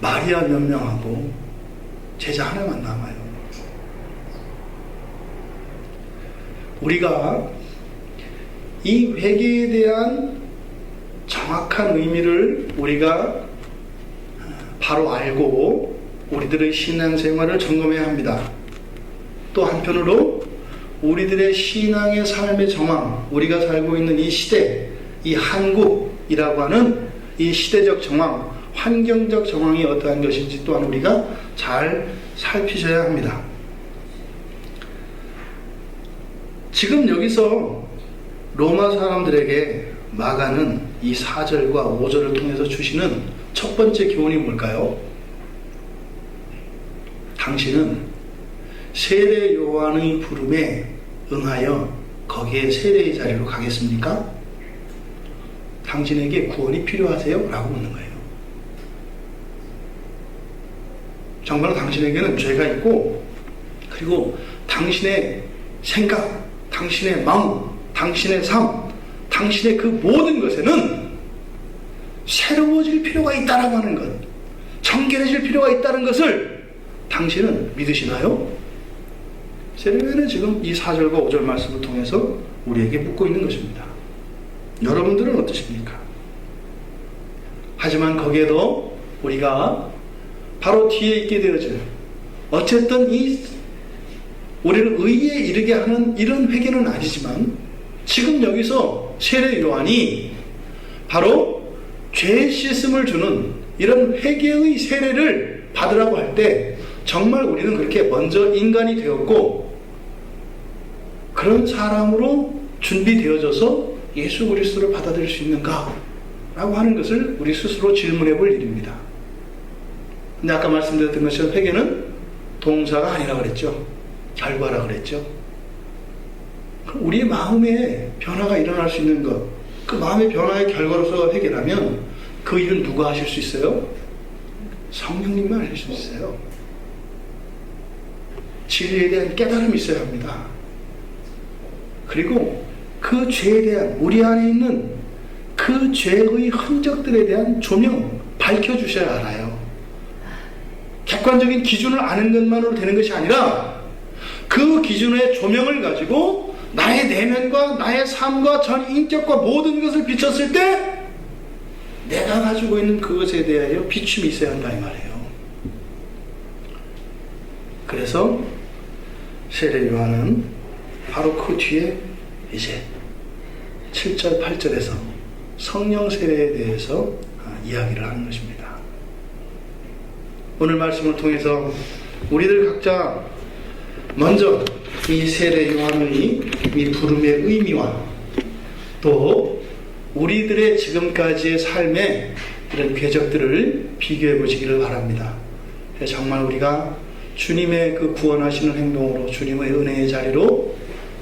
S1: 마리아 몇 명하고 제자 하나만 남아요. 우리가 이 회개에 대한 정확한 의미를 우리가 바로 알고 우리들의 신앙생활을 점검해야 합니다. 또 한편으로 우리들의 신앙의 삶의 정황, 우리가 살고 있는 이 시대, 이 한국이라고 하는 이 시대적 정황, 환경적 정황이 어떠한 것인지 또한 우리가 잘 살피셔야 합니다. 지금 여기서 로마 사람들에게 마가는 이 4절과 5절을 통해서 주시는 첫 번째 교훈이 뭘까요? 당신은 세례 요한의 부름에 응하여 거기에 세례의 자리로 가겠습니까? 당신에게 구원이 필요하세요? 라고 묻는 거예요. 정말 당신에게는 죄가 있고, 그리고 당신의 생각, 당신의 마음, 당신의 삶, 당신의 그 모든 것에는 새로워질 필요가 있다라고 하는 것, 정결해질 필요가 있다는 것을 당신은 믿으시나요? 세례요한은 지금 이 4절과 5절 말씀을 통해서 우리에게 묻고 있는 것입니다. 여러분들은 어떠십니까? 하지만 거기에도 우리가 바로 뒤에 있게 되어질, 어쨌든 이 우리를 의에 이르게 하는 이런 회개는 아니지만, 지금 여기서 세례 요한이 바로 죄 씻음을 주는 이런 회개의 세례를 받으라고 할 때 정말 우리는 그렇게 먼저 인간이 되었고 그런 사람으로 준비되어져서 예수 그리스도를 받아들일 수 있는가? 라고 하는 것을 우리 스스로 질문해 볼 일입니다. 근데 아까 말씀드렸던 것처럼 회개는 동사가 아니라 그랬죠. 결과라 그랬죠. 우리의 마음에 변화가 일어날 수 있는 것, 그 마음의 변화의 결과로서 회개라면 그 일은 누가 하실 수 있어요? 성령님만 하실 수 있어요. 진리에 대한 깨달음이 있어야 합니다. 그리고 그 죄에 대한, 우리 안에 있는 그 죄의 흔적들에 대한 조명, 밝혀주셔야 알아요. 객관적인 기준을 아는 것만으로 되는 것이 아니라 그 기준의 조명을 가지고 나의 내면과 나의 삶과 전 인격과 모든 것을 비췄을 때 내가 가지고 있는 그것에 대하여 비춤이 있어야 한다 이 말이에요. 그래서 세례 요한은 바로 그 뒤에 이제 7절 8절에서 성령 세례에 대해서 이야기를 하는 것입니다. 오늘 말씀을 통해서 우리들 각자 먼저 이 세례 요한의 이 부름의 의미와 또 우리들의 지금까지의 삶의 이런 궤적들을 비교해 보시기를 바랍니다. 정말 우리가 주님의 그 구원하시는 행동으로 주님의 은혜의 자리로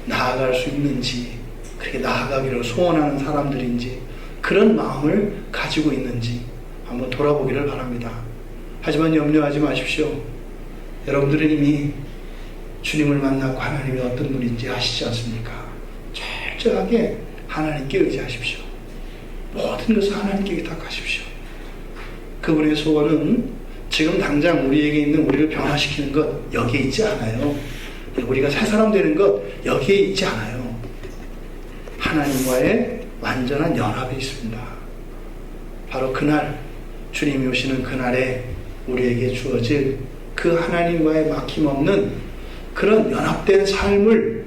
S1: 나아갈 수 있는지, 그렇게 나아가기를 소원하는 사람들인지, 그런 마음을 가지고 있는지 한번 돌아보기를 바랍니다. 하지만 염려하지 마십시오. 여러분들은 이미 주님을 만나고 하나님이 어떤 분인지 아시지 않습니까? 철저하게 하나님께 의지하십시오. 모든 것을 하나님께 기탁하십시오. 그분의 소원은 지금 당장 우리에게 있는 우리를 변화시키는 것 여기에 있지 않아요. 우리가 새 사람 되는 것 여기에 있지 않아요. 하나님과의 완전한 연합에 있습니다. 바로 그날, 주님이 오시는 그날에 우리에게 주어질 그 하나님과의 막힘없는 그런 연합된 삶을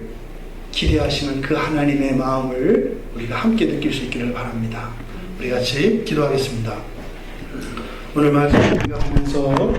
S1: 기대하시는 그 하나님의 마음을 우리가 함께 느낄 수 있기를 바랍니다. 우리 같이 기도하겠습니다. 오늘 말씀 하면서